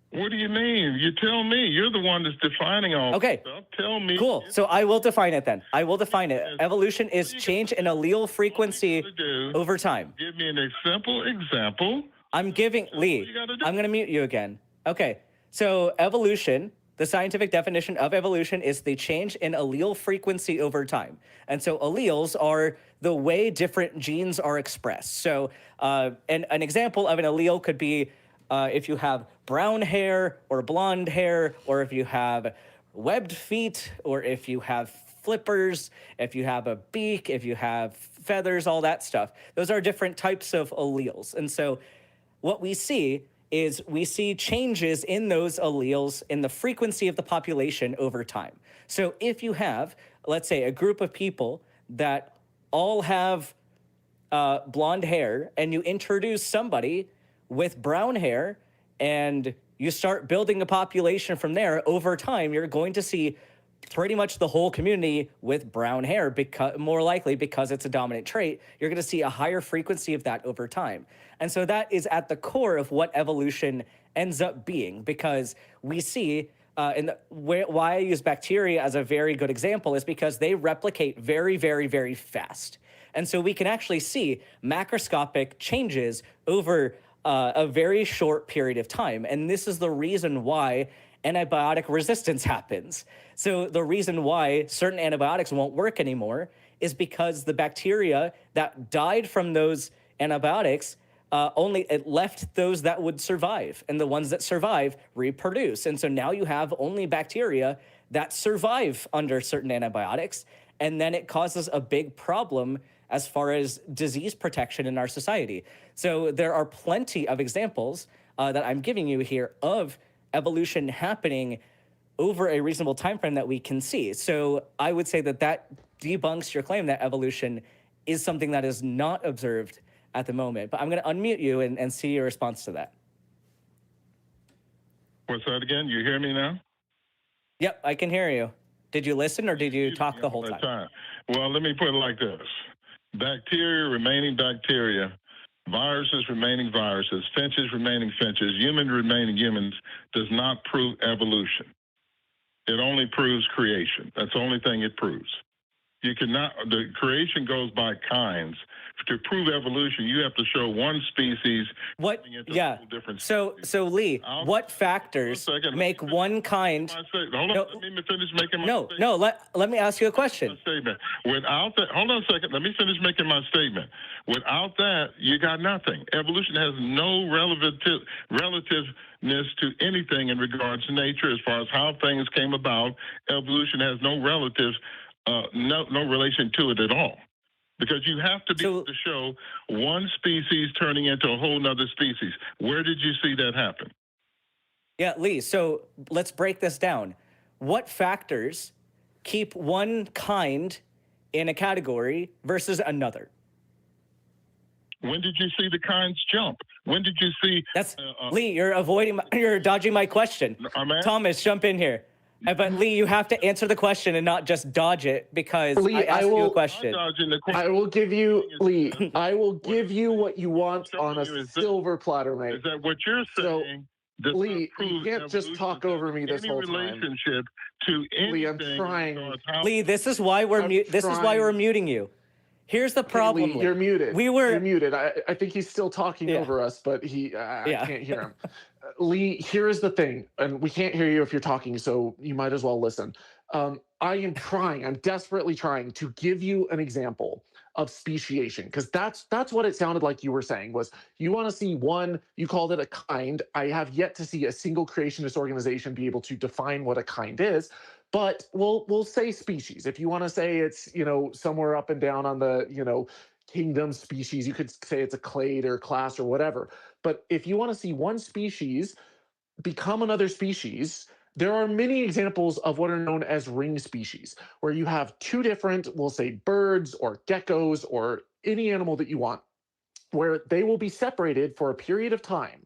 What do you mean? You tell me. You're the one that's defining all this stuff. Tell me. Cool. So I will define it then. I will define it. Evolution is change in allele frequency over time. Give me a simple example. I'm giving, Lee, I'm going to mute you again. Okay. So evolution, the scientific definition of evolution is the change in allele frequency over time. And so alleles are the way different genes are expressed. So an example of an allele could be if you have brown hair or blonde hair, or if you have webbed feet, or if you have flippers, if you have a beak, if you have feathers, all that stuff. Those are different types of alleles. And so what we see is we see changes in those alleles in the frequency of the population over time. So if you have, let's say, a group of people that all have blonde hair, and you introduce somebody with brown hair, and you start building a population from there, over time, you're going to see pretty much the whole community with brown hair, because more likely because it's a dominant trait. You're going to see a higher frequency of that over time. And so that is at the core of what evolution ends up being, because we see why I use bacteria as a very good example is because they replicate very, very, very fast. And so we can actually see macroscopic changes over a very short period of time. And this is the reason why antibiotic resistance happens. So the reason why certain antibiotics won't work anymore is because the bacteria that died from those antibiotics it left those that would survive, and the ones that survive reproduce. And so now you have only bacteria that survive under certain antibiotics, and then it causes a big problem as far as disease protection in our society. So there are plenty of examples that I'm giving you here of evolution happening over a reasonable time frame that we can see. So I would say that debunks your claim that evolution is something that is not observed at the moment. But I'm going to unmute you and see your response to that. What's that again? You hear me now? Yep, I can hear you. Did you listen or did you talk the whole All that time? Well, let me put it like this. Bacteria remaining bacteria, viruses remaining viruses, finches remaining finches, humans remaining humans does not prove evolution. It only proves creation. That's the only thing it proves. You cannot, the creation goes by kinds. To prove evolution, you have to show one species. What? turning into a Yeah. whole different So Lee, what factors One second, make one kind? Hold on, No, let me finish making my no, statement. no. Let me ask you a question. Statement. Without that, hold on a second. Let me finish making my statement. Without that, you got nothing. Evolution has no relativeness to anything in regards to nature, as far as how things came about. Evolution has no no relation to it at all. Because you have to be able to show one species turning into a whole nother species. Where did you see that happen? Yeah, Lee. So let's break this down. What factors keep one kind in a category versus another? When did you see the kinds jump? When did you see? That's Lee. You're dodging my question. Thomas, jump in here. But Lee, you have to answer the question and not just dodge it, because Lee, I asked you a question. I will give you, Lee, I will give you what you want on a silver platter, mate. Is that what you're saying? So, Lee, you can't just talk over me this whole time. Relationship to anything. Lee, I'm trying. Lee, this is why we're muting you. Here's the problem. Lee, you're muted. You're muted. I think he's still talking over us, but I can't hear him. Lee, here is the thing, and we can't hear you if you're talking, so you might as well listen. I am trying, I'm desperately trying to give you an example of speciation, because that's what it sounded like you were saying, was you want to see one, you called it a kind. I have yet to see a single creationist organization be able to define what a kind is, but we'll say species. If you want to say it's, somewhere up and down on the, kingdom species, you could say it's a clade or class or whatever. But if you want to see one species become another species, there are many examples of what are known as ring species, where you have two different, we'll say birds or geckos or any animal that you want, where they will be separated for a period of time.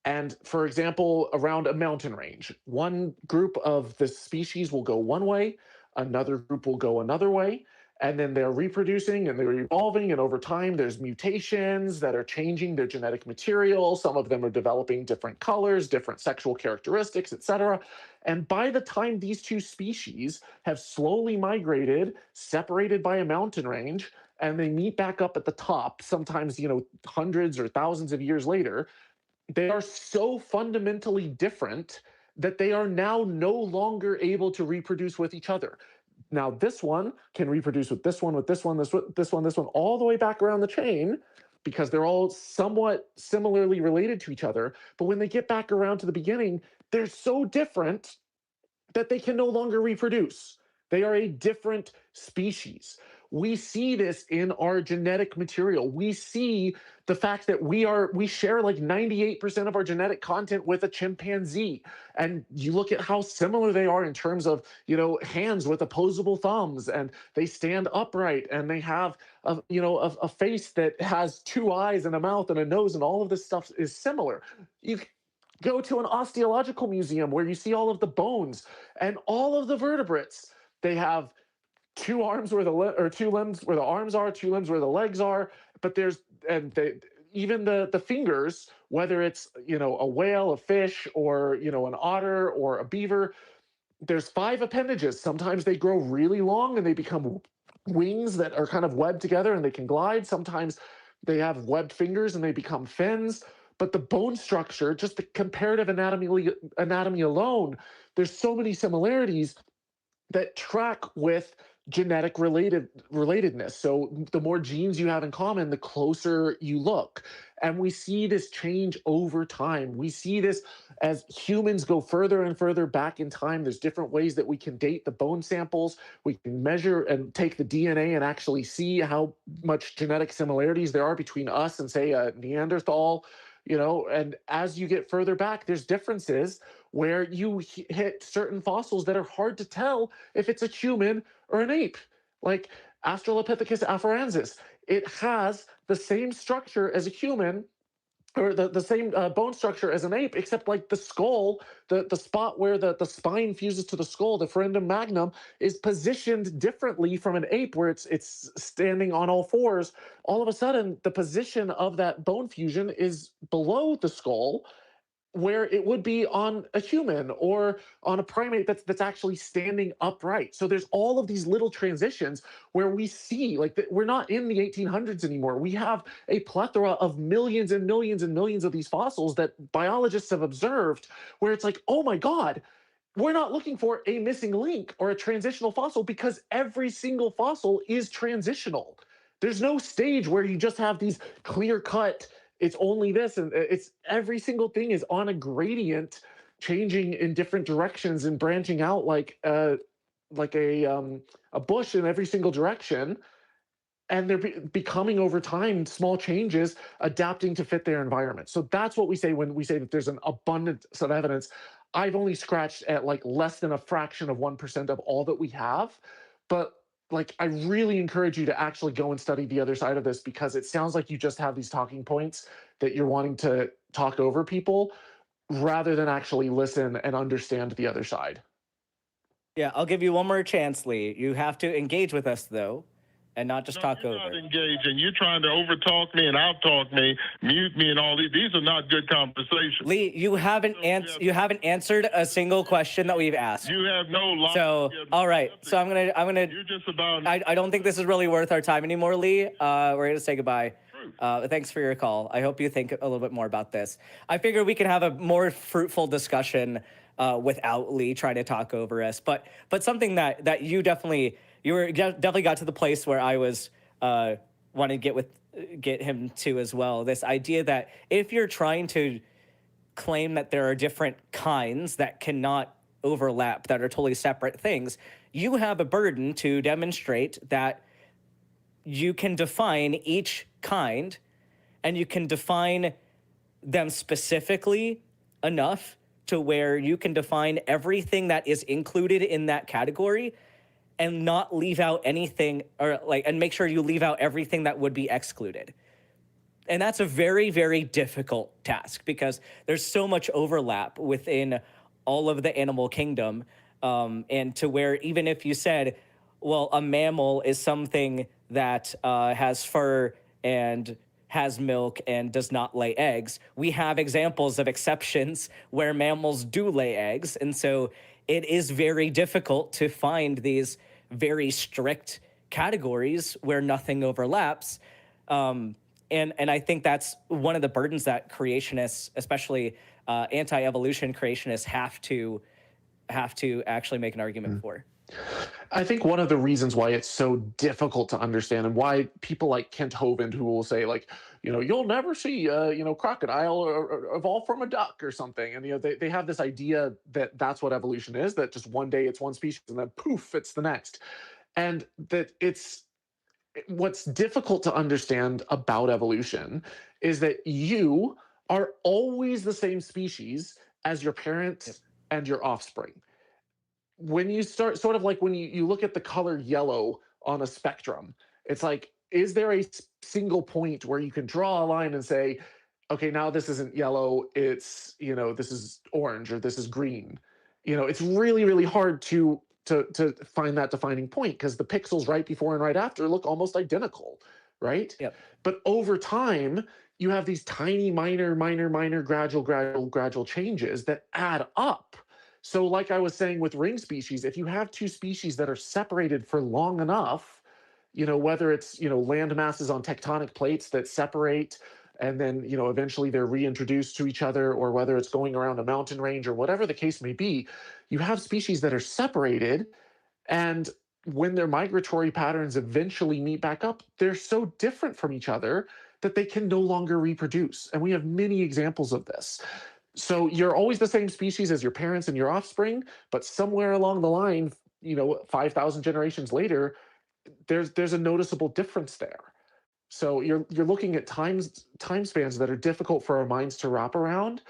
And for example, around a mountain range, one group of the species will go one way, another group will go another way, and then they're reproducing and they're evolving, and over time there's mutations that are changing their genetic material. Some of them are developing different colors, different sexual characteristics, etc. And by the time these two species have slowly migrated, separated by a mountain range, and they meet back up at the top, sometimes hundreds or thousands of years later, they are so fundamentally different that they are now no longer able to reproduce with each other. Now, this one can reproduce with this one, this one, all the way back around the chain, because they're all somewhat similarly related to each other. But when they get back around to the beginning, they're so different that they can no longer reproduce. They are a different species. We see this in our genetic material. We see the fact that we share like 98% of our genetic content with a chimpanzee. And you look at how similar they are in terms of, hands with opposable thumbs, and they stand upright, and they have a face that has two eyes and a mouth and a nose, and all of this stuff is similar. You go to an osteological museum where you see all of the bones and all of the vertebrates. They have two arms where two limbs where the arms are, two limbs where the legs are. But even the fingers, whether it's a whale, a fish, or an otter or a beaver, there's 5 appendages. Sometimes they grow really long and they become wings that are kind of webbed together and they can glide. Sometimes they have webbed fingers and they become fins. But the bone structure, just the comparative anatomy alone, there's so many similarities that track with genetic relatedness. So the more genes you have in common, the closer you look. And we see this change over time. We see this as humans go further and further back in time. There's different ways that we can date the bone samples. We can measure and take the DNA and actually see how much genetic similarities there are between us and, say, a Neanderthal. And as you get further back, there's differences where you hit certain fossils that are hard to tell if it's a human or an ape, like Australopithecus afarensis. It has the same structure as a human, or the same bone structure as an ape, except like the skull, the spot where the spine fuses to the skull, the forendum magnum, is positioned differently from an ape where it's standing on all fours. All of a sudden, the position of that bone fusion is below the skull, where it would be on a human or on a primate that's actually standing upright. So there's all of these little transitions where we see like we're not in the 1800s anymore. We have a plethora of millions and millions and millions of these fossils that biologists have observed where it's like, oh my God, we're not looking for a missing link or a transitional fossil because every single fossil is transitional. There's no stage where you just have these clear cut, it's only this, and it's every single thing is on a gradient, changing in different directions and branching out like a bush in every single direction. And they're becoming over time small changes, adapting to fit their environment. So that's what we say when we say that there's an abundance of evidence. I've only scratched at like less than a fraction of 1% of all that we have, but like I really encourage you to actually go and study the other side of this, because it sounds like you just have these talking points that you're wanting to talk over people rather than actually listen and understand the other side. Yeah, I'll give you one more chance, Lee. You have to engage with us, though, and not just talk you're over. not engaging. You're trying to overtalk me and outtalk me, mute me, and all these. These are not good conversations. Lee, you haven't answered a single question that we've asked. You have no logic. So, all right. So I'm gonna. You're just about. I don't think this is really worth our time anymore, Lee. We're gonna say goodbye. Thanks for your call. I hope you think a little bit more about this. I figure we can have a more fruitful discussion without Lee trying to talk over us. But something that you definitely got to the place where I was wanting to get him to as well. This idea that if you're trying to claim that there are different kinds that cannot overlap, that are totally separate things, you have a burden to demonstrate that you can define each kind and you can define them specifically enough to where you can define everything that is included in that category and not leave out anything, and make sure you leave out everything that would be excluded. And that's a very, very difficult task because there's so much overlap within all of the animal kingdom, and to where even if you said, well, a mammal is something that has fur and has milk and does not lay eggs, we have examples of exceptions where mammals do lay eggs. And so it is very difficult to find these very strict categories where nothing overlaps. And I think that's one of the burdens that creationists, especially anti-evolution creationists, have to actually make an argument for. I think one of the reasons why it's so difficult to understand and why people like Kent Hovind, who will say like, you'll never see, crocodile evolve from a duck or something. And, they have this idea that that's what evolution is, that just one day it's one species and then poof, it's the next. And that what's difficult to understand about evolution is that you are always the same species as your parents and your offspring. When you start, sort of like when you look at the color yellow on a spectrum, it's like, is there a single point where you can draw a line and say, okay, now this isn't yellow, it's, this is orange or this is green. It's really, really hard to find that defining point because the pixels right before and right after look almost identical, right? Yep. But over time, you have these tiny, minor, gradual changes that add up. So like I was saying with ring species, if you have two species that are separated for long enough, whether it's, land masses on tectonic plates that separate and then, eventually they're reintroduced to each other, or whether it's going around a mountain range or whatever the case may be, you have species that are separated. And when their migratory patterns eventually meet back up, they're so different from each other that they can no longer reproduce. And we have many examples of this. So you're always the same species as your parents and your offspring, but somewhere along the line, 5,000 generations later, there's a noticeable difference there. So you're looking at time spans that are difficult for our minds to wrap around,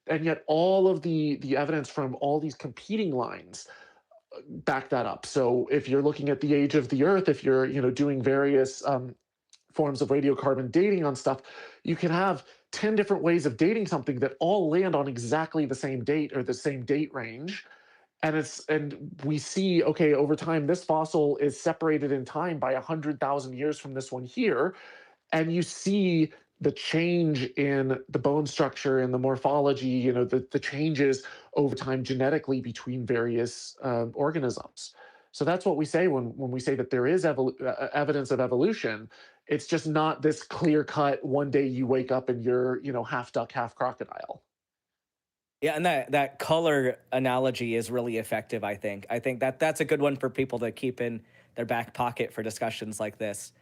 and yet all of the evidence from all these competing lines back that up. So if you're looking at the age of the Earth, if you're doing various forms of radiocarbon dating on stuff, you can have 10 different ways of dating something that all land on exactly the same date or the same date range. And we see, okay, over time, this fossil is separated in time by 100,000 years from this one here. And you see the change in the bone structure and the morphology, the changes over time genetically between various organisms. So that's what we say when we say that there is evidence of evolution. It's just not this clear cut, one day you wake up and you're, half duck, half crocodile. Yeah, and that color analogy is really effective, I think. I think that's a good one for people to keep in their back pocket for discussions like this.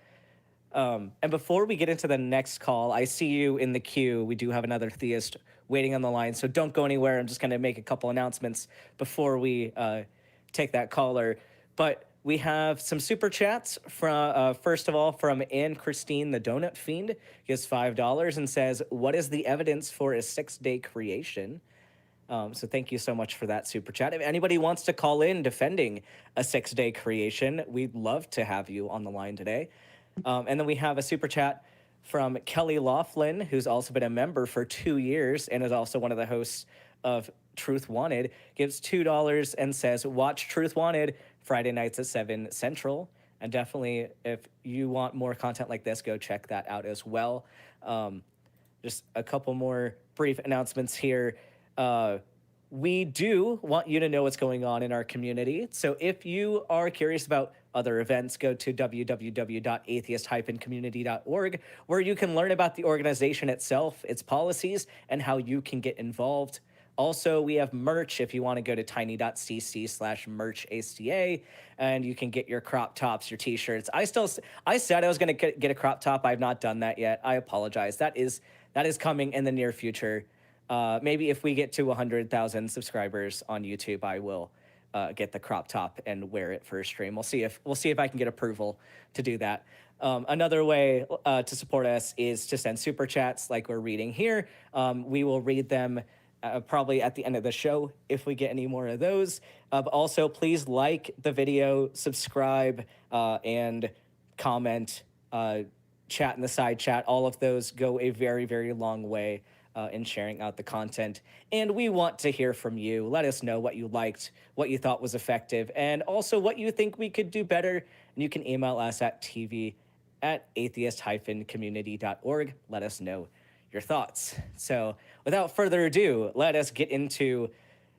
And before we get into the next call, I see you in the queue. We do have another theist waiting on the line, so don't go anywhere. I'm just going to make a couple announcements before we take that caller. But we have some super chats from, first of all, from Ann Christine, the Donut Fiend, gives $5 and says, "What is the evidence for a 6-day creation?" So thank you so much for that super chat. If anybody wants to call in defending a 6-day creation, we'd love to have you on the line today. And then we have a super chat from Kelly Laughlin, who's also been a member for 2 years and is also one of the hosts of Truth Wanted, gives $2 and says, "Watch Truth Wanted Friday nights at 7 Central." And definitely, if you want more content like this, go check that out as well. Just a couple more brief announcements here. We do want you to know what's going on in our community. So if you are curious about other events, go to www.atheist-community.org, where you can learn about the organization itself, its policies, and how you can get involved. Also, we have merch if you want to go to tiny.cc/merchaca, and you can get your crop tops, your t-shirts. I said I was going to get a crop top. I've not done that yet. I apologize. That is coming in the near future. Maybe if we get to 100,000 subscribers on YouTube, I will get the crop top and wear it for a stream. We'll see if I can get approval to do that. Another way to support us is to send super chats like we're reading here. We will read them probably at the end of the show if we get any more of those. Also, please like the video, subscribe, and comment, chat in the side chat. All of those go a very, very long way in sharing out the content. And we want to hear from you. Let us know what you liked, what you thought was effective, and also what you think we could do better. And you can email us at tv@atheist-community.org. Let us know your thoughts. So without further ado, let us get into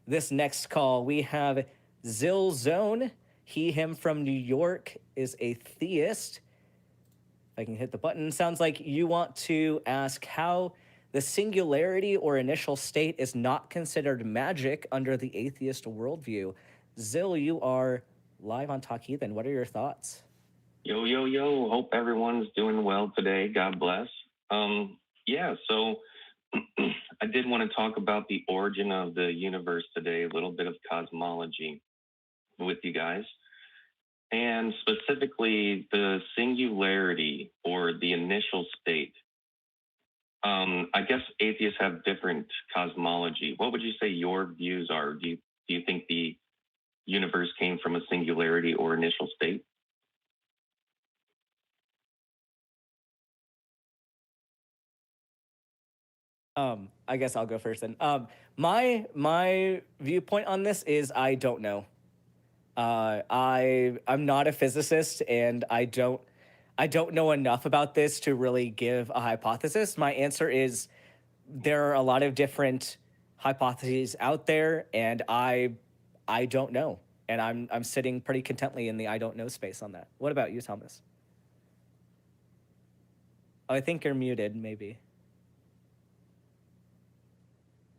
this next call. We have Zil Zone. He, him from New York is a theist. If I can hit the button. Sounds like you want to ask how the singularity or initial state is not considered magic under the atheist worldview. Zil, you are live on Talk Heathen. What are your thoughts? Yo, yo, yo. Hope everyone's doing well today. God bless. So I did want to talk about the origin of the universe today, a little bit of cosmology with you guys. And specifically the singularity or the initial state. I guess atheists have different cosmology. What would you say your views are? Do you think the universe came from a singularity or initial state? I guess I'll go first then. My viewpoint on this is I don't know. I'm not a physicist, and I don't know enough about this to really give a hypothesis. My answer is there are a lot of different hypotheses out there, and I don't know. And I'm sitting pretty contently in the I don't know space on that. What about you, Thomas? Oh, I think you're muted, maybe.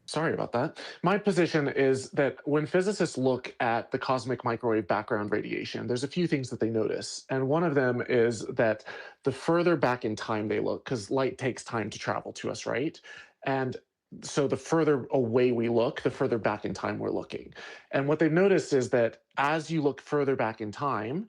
Sorry about that. My position is that when physicists look at the cosmic microwave background radiation, there's a few things that they notice. And one of them is that the further back in time they look, because light takes time to travel to us, right? And so the further away we look, the further back in time we're looking. And what they've noticed is that as you look further back in time,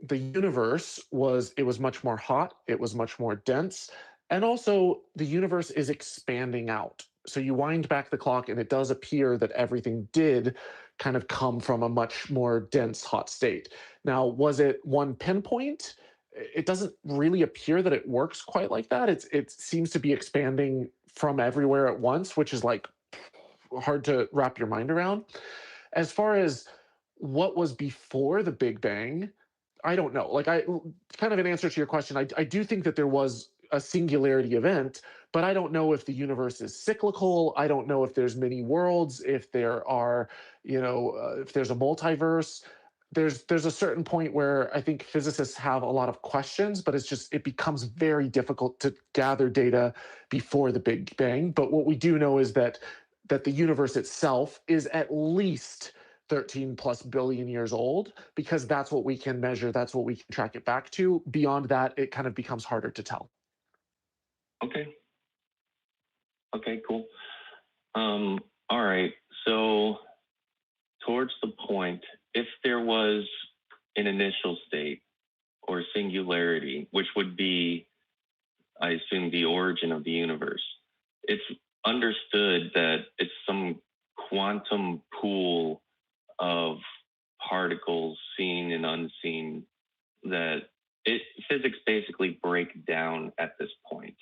the universe was much more hot, it was much more dense, and also the universe is expanding out. So you wind back the clock and it does appear that everything did kind of come from a much more dense, hot state. Now, was it one pinpoint? it doesn't really appear that it works quite like that. It seems to be expanding from everywhere at once, which is like hard to wrap your mind around. As far as what was before the Big Bang, I don't know. Like, I kind of, in answer to your question, I do think that there was a singularity event, but I don't know if the universe is cyclical. I don't know if there's many worlds, if there are, if there's a multiverse. There's a certain point where I think physicists have a lot of questions, but it becomes very difficult to gather data before the Big Bang. But what we do know is that the universe itself is at least 13 plus billion years old, because that's what we can measure, that's what we can track it back to. Beyond that, it kind of becomes harder to tell. Okay, cool. All right, so towards the point, if there was an initial state or singularity, which would be, I assume, the origin of the universe, it's understood that it's some quantum pool of particles, seen and unseen, that physics basically break down at this point.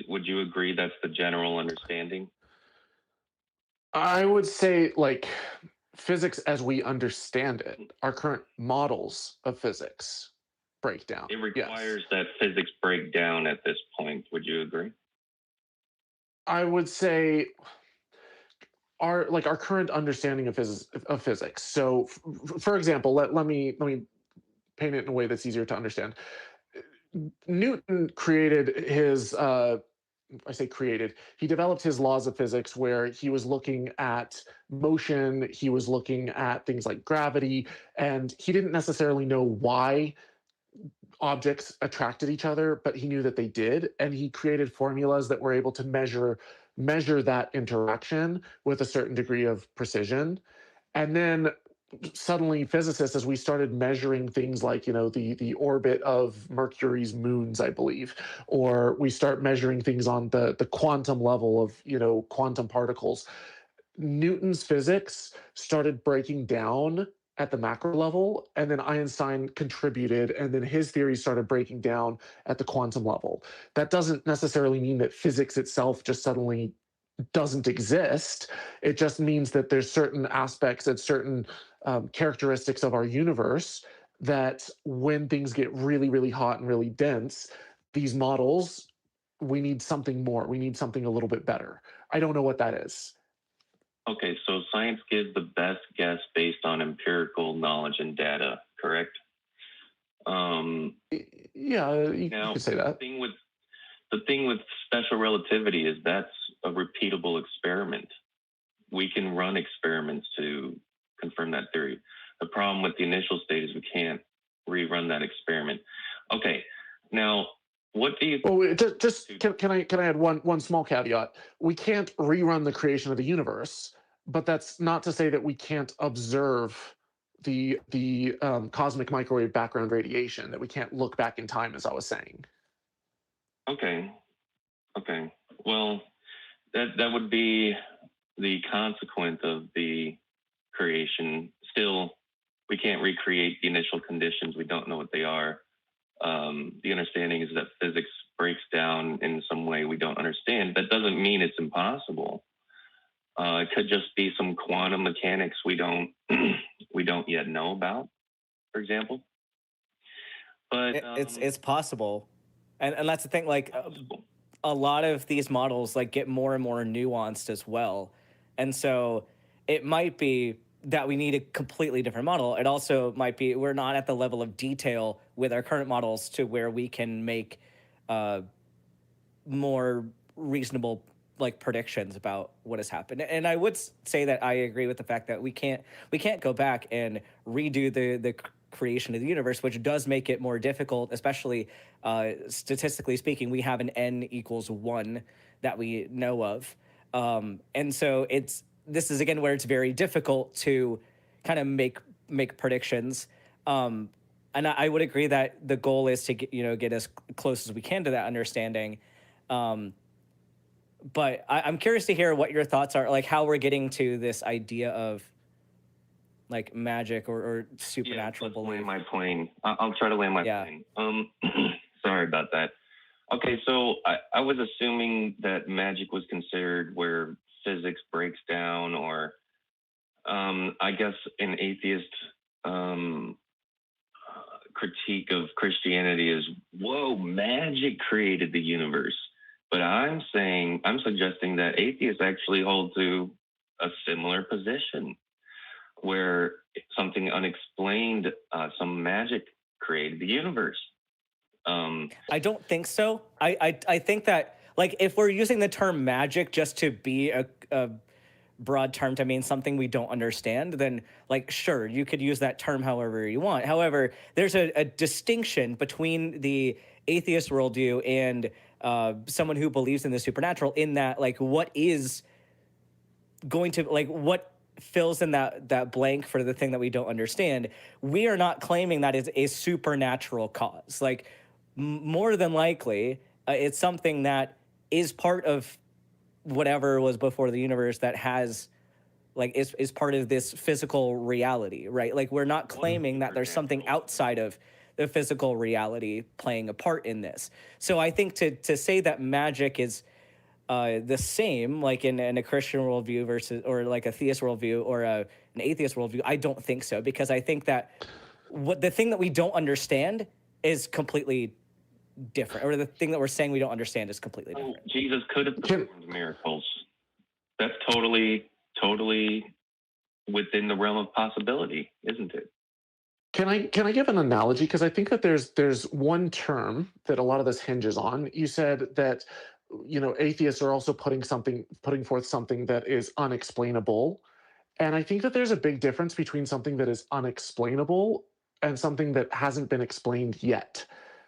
Would you agree that's the general understanding? I would say, like, physics as we understand it, our current models of physics break down. It requires Yes. that physics break down at this point. Would you agree? I would say our current understanding of physics. So, for example, let me paint it in a way that's easier to understand. Newton created his I say created, he developed his laws of physics where he was looking at motion, he was looking at things like gravity, and he didn't necessarily know why objects attracted each other, but he knew that they did, and he created formulas that were able to measure that interaction with a certain degree of precision. And then suddenly physicists, as we started measuring things like, the orbit of Mercury's moons, I believe, or we start measuring things on the quantum level of, quantum particles, Newton's physics started breaking down at the macro level, and then Einstein contributed, and then his theories started breaking down at the quantum level. That doesn't necessarily mean that physics itself just suddenly doesn't exist. It just means that there's certain aspects and certain characteristics of our universe that when things get really, really hot and really dense, these models, we need something more. We need something a little bit better. I don't know what that is. Okay, so science gives the best guess based on empirical knowledge and data, correct? Yeah, you could say that. The thing with special relativity is that's a repeatable experiment. We can run experiments to confirm that theory. The problem with the initial state is we can't rerun that experiment. Okay, now what do you? Well, can I add one small caveat? We can't rerun the creation of the universe, but that's not to say that we can't observe the cosmic microwave background radiation, that we can't look back in time, as I was saying. Okay. Well, that would be the consequence of the creation. Still, we can't recreate the initial conditions. We don't know what they are. The understanding is that physics breaks down in some way we don't understand. That doesn't mean it's impossible. It could just be some quantum mechanics we don't yet know about, for example. But it's possible, and that's the thing. Like a lot of these models like get more and more nuanced as well, and so it might be that we need a completely different model. It also might be we're not at the level of detail with our current models to where we can make more reasonable like predictions about what has happened. And I would say that I agree with the fact that we can't go back and redo the creation of the universe, which does make it more difficult, especially statistically speaking. We have an n equals 1 that we know of, and so this is again where it's very difficult to kind of make predictions. And I would agree that the goal is to get as close as we can to that understanding. But I'm curious to hear what your thoughts are, like how we're getting to this idea of like magic or Yeah, supernatural let's land belief. my plane. I'll try to land my Yeah. plane. Sorry about that. Okay, so I was assuming that magic was considered where physics breaks down, or I guess an atheist critique of Christianity is, whoa, magic created the universe. But I'm suggesting that atheists actually hold to a similar position where something unexplained, some magic created the universe. I don't think so. I think that, like, if we're using the term magic just to be a broad term to mean something we don't understand, then, like, sure, you could use that term however you want. However, there's a distinction between the atheist worldview and someone who believes in the supernatural, in that, like, what is going to, like, what fills in that blank for the thing that we don't understand. We are not claiming that is a supernatural cause. Like, more than likely, it's something that is part of whatever was before the universe, that has, like, is part of this physical reality, right? Like, we're not claiming that there's something outside of the physical reality playing a part in this. So I think to say that magic is the same, like in a Christian worldview versus, or like a theist worldview or an atheist worldview, I don't think so, because I think that what the thing that we don't understand is completely different, or the thing that we're saying we don't understand is completely different. Jesus could have performed miracles. That's totally within the realm of possibility, isn't it? Can I give an analogy? Because I think that there's one term that a lot of this hinges on. You said that, you know, atheists are also putting forth something that is unexplainable. And I think that there's a big difference between something that is unexplainable and something that hasn't been explained yet.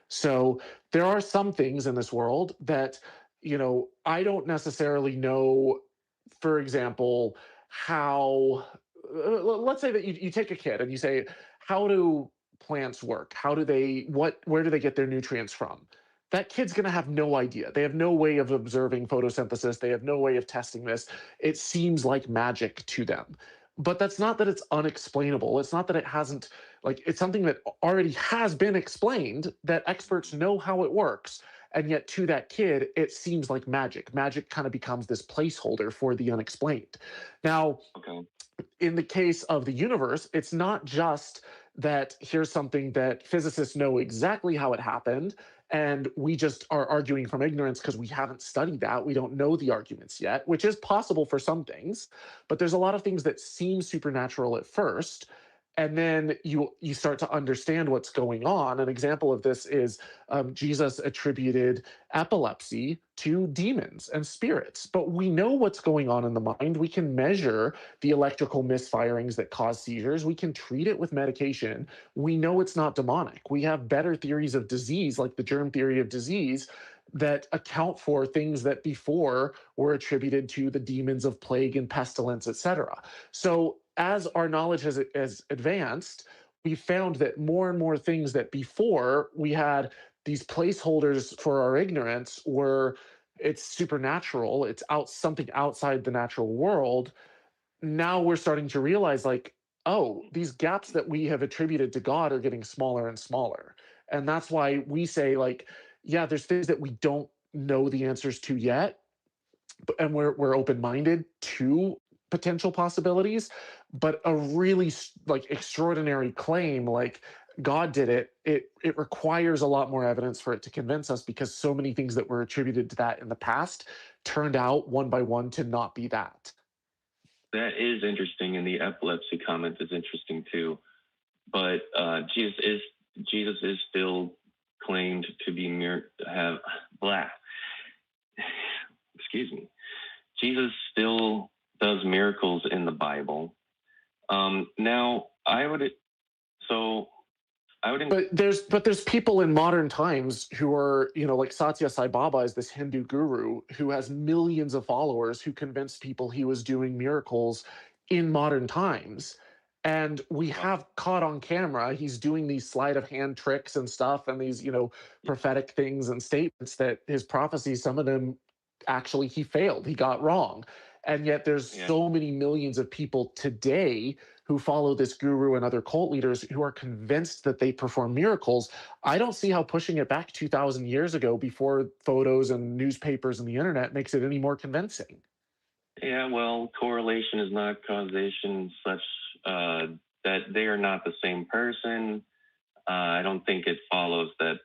So there are some things in this world that, you know, I don't necessarily know, for example, how, let's say that you take a kid and you say, how do plants work? Where do they get their nutrients from? That kid's going to have no idea. They have no way of observing photosynthesis. They have no way of testing this. It seems like magic to them. But that's not that it's unexplainable. It's not that it hasn't, like, it's something that already has been explained, that experts know how it works. And yet to that kid, it seems like magic. Magic kind of becomes this placeholder for the unexplained. Now, Okay. in the case of the universe, it's not just that here's something that physicists know exactly how it happened, and we just are arguing from ignorance because we haven't studied that. We don't know the arguments yet, which is possible for some things, but there's a lot of things that seem supernatural at first. And then you start to understand what's going on. An example of this is Jesus attributed epilepsy to demons and spirits, but we know what's going on in the mind. We can measure the electrical misfirings that cause seizures. We can treat it with medication. We know it's not demonic. We have better theories of disease, like the germ theory of disease, that account for things that before were attributed to the demons of plague and pestilence, etc. So as our knowledge has advanced, we found that more and more things that before we had these placeholders for our ignorance were, it's supernatural, it's something outside the natural world. Now we're starting to realize, like, oh, these gaps that we have attributed to God are getting smaller and smaller. And that's why we say, like, yeah, there's things that we don't know the answers to yet, and we're open-minded to potential possibilities. But a really like extraordinary claim like God did it requires a lot more evidence for it to convince us, because so many things that were attributed to that in the past turned out one by one to not be that. That is interesting, and the epilepsy comment is interesting too. But Jesus is still claimed to be excuse me. Jesus still does miracles in the Bible. Now But there's people in modern times who are, you know, like Satya Sai Baba is this Hindu guru who has millions of followers, who convinced people he was doing miracles in modern times. And we have caught on camera, he's doing these sleight of hand tricks and stuff, and these, you know, prophetic things and statements that his prophecies, some of them actually he failed, he got wrong. And yet there's so many millions of people today who follow this guru and other cult leaders who are convinced that they perform miracles. I don't see how pushing it back 2,000 years ago before photos and newspapers and the internet makes it any more convincing. Yeah, well, correlation is not causation, such that they are not the same person. I don't think it follows that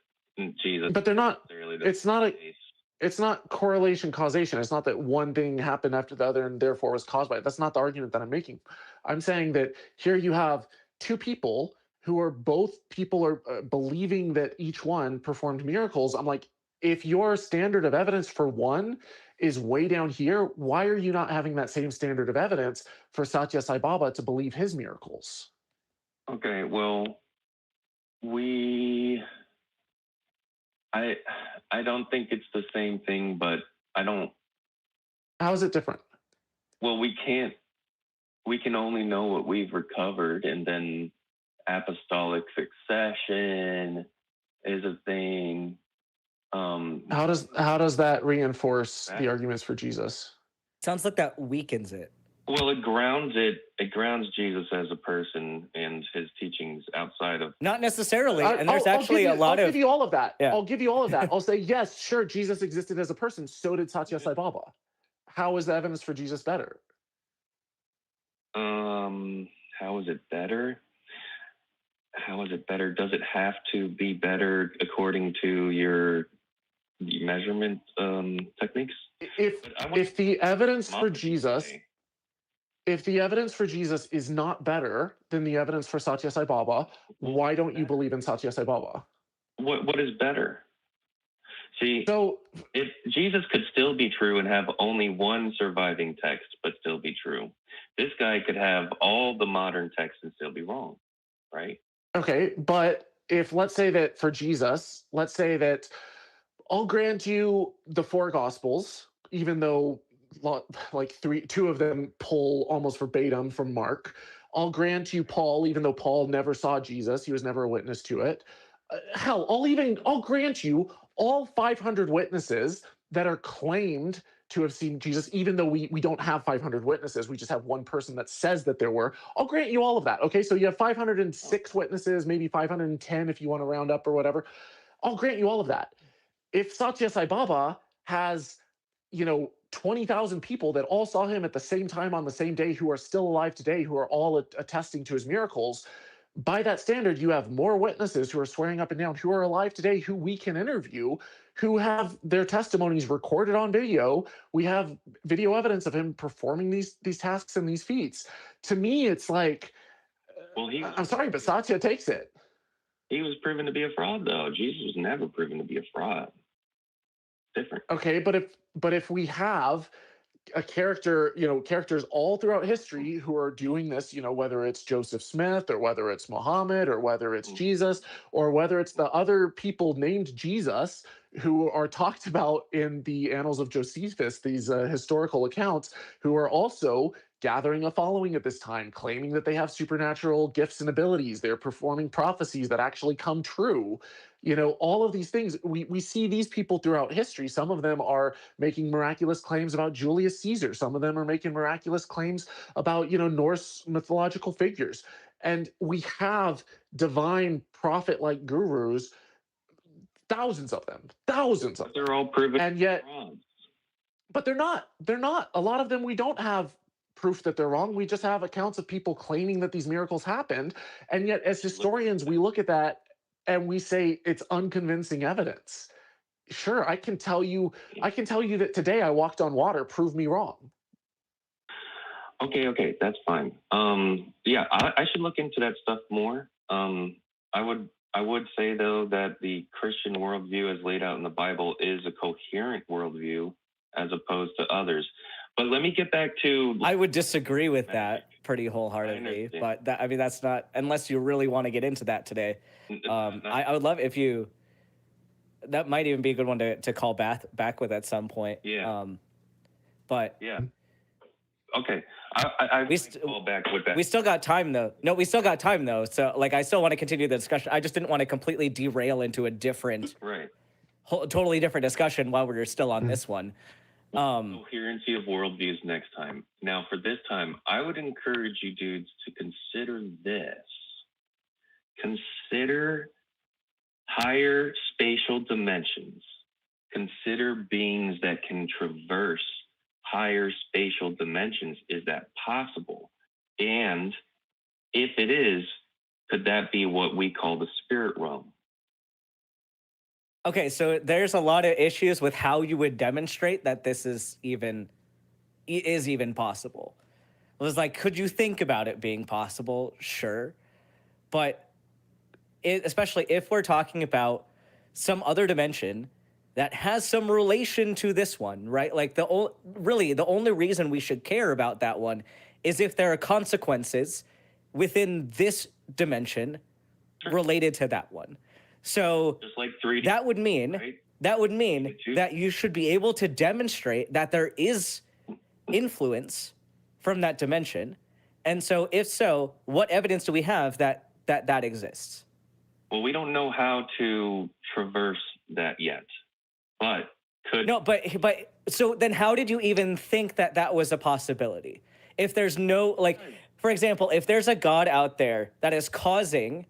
Jesus. But they're not. It's not a. case. It's not correlation causation. It's not that one thing happened after the other and therefore was caused by it. That's not the argument that I'm making. I'm saying that here you have two people who are both people are believing that each one performed miracles. I'm like, if your standard of evidence for one is way down here, why are you not having that same standard of evidence for Satya Sai Baba to believe his miracles? Okay, well, I don't think it's the same thing, but I don't. How is it different? Well, we can only know what we've recovered, and then apostolic succession is a thing. How does that reinforce the arguments for Jesus? Sounds like that weakens it. Well, it grounds Jesus as a person and his teachings outside of. Not necessarily, and there's I'll actually give you, a lot I'll of. give you all of that. Yeah. I'll give you all of that. I'll say, yes, sure, Jesus existed as a person. So did Satya Sai Baba. How is the evidence for Jesus better? How is it better? How is it better? Does it have to be better according to your measurement techniques? If the evidence for Jesus. If the evidence for Jesus is not better than the evidence for Satya Sai Baba, why don't you believe in Satya Sai Baba? What is better? See, so if Jesus could still be true and have only one surviving text, but still be true, this guy could have all the modern texts and still be wrong, right? Okay, but if let's say that for Jesus, let's say that I'll grant you the four Gospels, even though like two of them pull almost verbatim from Mark. I'll grant you Paul, even though Paul never saw Jesus, he was never a witness to it. Hell, I'll grant you all 500 witnesses that are claimed to have seen Jesus, even though we don't have 500 witnesses, we just have one person that says that there were. I'll grant you all of that. Okay, so you have 506 witnesses, maybe 510 if you want to round up or whatever. I'll grant you all of that. If Satya Sai Baba has, 20,000 people that all saw him at the same time on the same day, who are still alive today, who are all attesting to his miracles, by that standard, you have more witnesses who are swearing up and down, who are alive today, who we can interview, who have their testimonies recorded on video. We have video evidence of him performing these tasks and these feats. To me, it's like, well, I'm sorry, but Satya takes it. He was proven to be a fraud, though. Jesus was never proven to be a fraud. Different. Okay, but if we have a character, characters all throughout history who are doing this, whether it's Joseph Smith or whether it's Muhammad or whether it's Jesus or whether it's the other people named Jesus who are talked about in the Annals of Josephus, these historical accounts, who are also gathering a following at this time, claiming that they have supernatural gifts and abilities. They're performing prophecies that actually come true. All of these things, we see these people throughout history. Some of them are making miraculous claims about Julius Caesar. Some of them are making miraculous claims about, Norse mythological figures. And we have divine prophet-like gurus, thousands of them. They're all proven. And yet, but they're not. A lot of them, we don't have proof that they're wrong. We just have accounts of people claiming that these miracles happened. And yet, as historians, we look at that and we say it's unconvincing evidence. Sure, I can tell you that today I walked on water. Prove me wrong. Okay, that's fine. Yeah, I should look into that stuff more. I would say, though, that the Christian worldview as laid out in the Bible is a coherent worldview as opposed to others. But let me get back to... I would disagree with that pretty wholeheartedly, but that's not, unless you really want to get into that today. I would love if you... That might even be a good one to call back with at some point. Yeah. But... Yeah. Okay. Call back with that. We still got time, though. No, we still got time, though. So, I still want to continue the discussion. I just didn't want to completely derail into a different... Right. Totally different discussion while we were still on this one. Coherency of worldviews next time. Now, for this time, I would encourage you dudes to consider this. Consider higher spatial dimensions. Consider beings that can traverse higher spatial dimensions. Is that possible? And if it is, could that be what we call the spirit realm? Okay, so there's a lot of issues with how you would demonstrate that this is even possible. It was like, could you think about it being possible? Sure. But especially if we're talking about some other dimension that has some relation to this one, right? Like the only reason we should care about that one is if there are consequences within this dimension related to that one. So just like 3D, that would mean right? that you should be able to demonstrate that there is influence from that dimension. And so if so, what evidence do we have that exists? Well, we don't know how to traverse that yet. But so then how did you even think that was a possibility? If there's no, like, for example, if there's a God out there that is causing,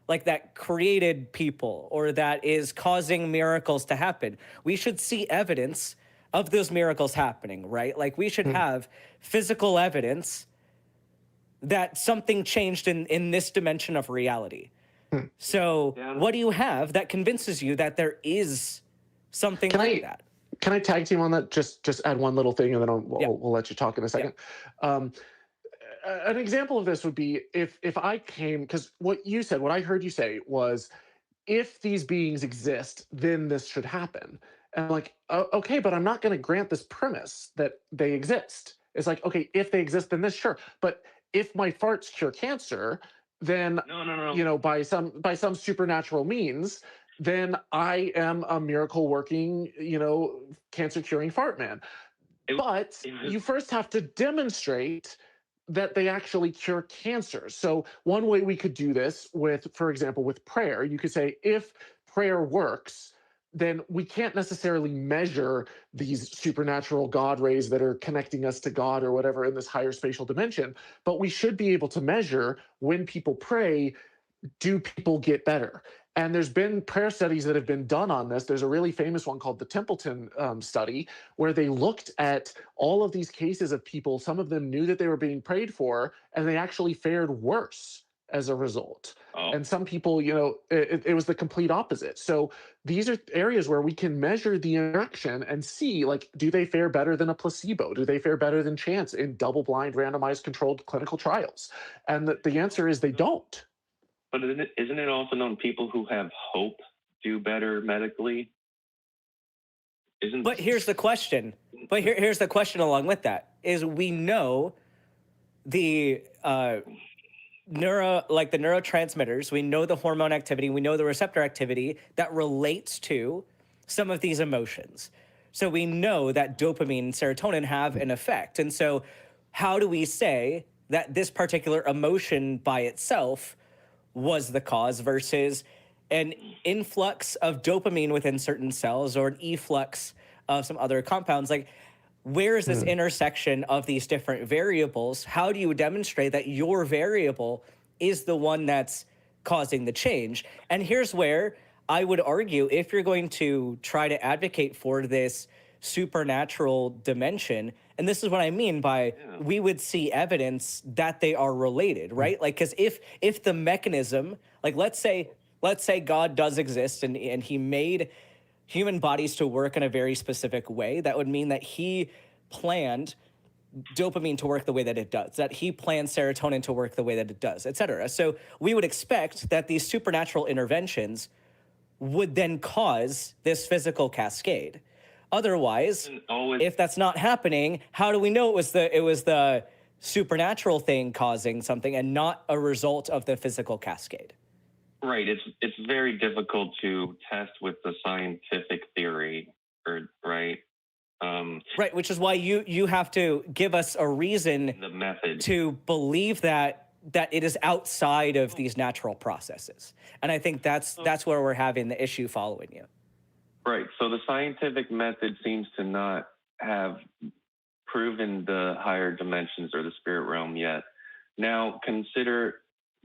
like, that created people or that is causing miracles to happen, we should see evidence of those miracles happening, right? Like, we should have physical evidence that something changed in this dimension of reality. So what do you have that convinces you that there is something that? Can I tag team on that? Just add one little thing, and then we'll let you talk in a second. An example of this would be if I came, because what I heard you say was, if these beings exist, then this should happen. And I'm like, okay, but I'm not going to grant this premise that they exist. It's like, okay, if they exist, then this, sure. But if my farts cure cancer, then no. By some supernatural means, then I am a miracle working, cancer curing fart man. But you first have to demonstrate that they actually cure cancer. So one way we could do this for example, with prayer, you could say, if prayer works, then we can't necessarily measure these supernatural God rays that are connecting us to God or whatever in this higher spatial dimension, but we should be able to measure when people pray, do people get better? And there's been prayer studies that have been done on this. There's a really famous one called the Templeton study, where they looked at all of these cases of people. Some of them knew that they were being prayed for, and they actually fared worse as a result. And some people, it was the complete opposite. So these are areas where we can measure the interaction and see, like, do they fare better than a placebo? Do they fare better than chance in double-blind, randomized, controlled clinical trials? And the answer is they don't. But isn't it also known people who have hope do better medically? But here's the question. Here's the question along with that, is we know the neurotransmitters, we know the hormone activity, we know the receptor activity that relates to some of these emotions. So we know that dopamine and serotonin have an effect. And so how do we say that this particular emotion by itself was the cause versus an influx of dopamine within certain cells or an efflux of some other compounds? Like, where is this intersection of these different variables? How do you demonstrate that your variable is the one that's causing the change? And here's where I would argue, if you're going to try to advocate for this supernatural dimension, and this is what I mean by we would see evidence that they are related, right? Like, because if the mechanism, like, let's say God does exist and he made human bodies to work in a very specific way, that would mean that he planned dopamine to work the way that it does, that he planned serotonin to work the way that it does, et cetera. So we would expect that these supernatural interventions would then cause this physical cascade. Otherwise, if that's not happening, how do we know it was the supernatural thing causing something and not a result of the physical cascade? Right. It's very difficult to test with the scientific theory, right? Right, which is why you have to give us a reason, the method, to believe that it is outside of these natural processes. And I think that's where we're having the issue following you. Right. So the scientific method seems to not have proven the higher dimensions or the spirit realm yet. Now, consider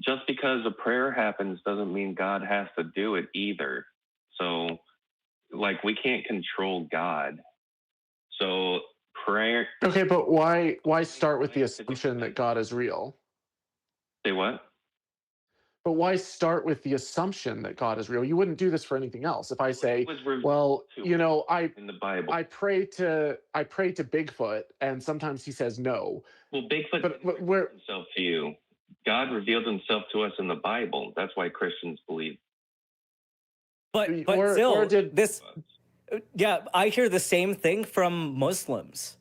just because a prayer happens doesn't mean God has to do it either. So, like, we can't control God. So, prayer. Okay, but why start with the assumption that God is real? Say what? But why start with the assumption that God is real? You wouldn't do this for anything else. If I say, well, you know, in the Bible, I pray to Bigfoot, and sometimes he says no. Well, Bigfoot But didn't where reveal himself to you. God revealed himself to us in the Bible. That's why Christians believe. But where Zil, did this? Yeah, I hear the same thing from Muslims.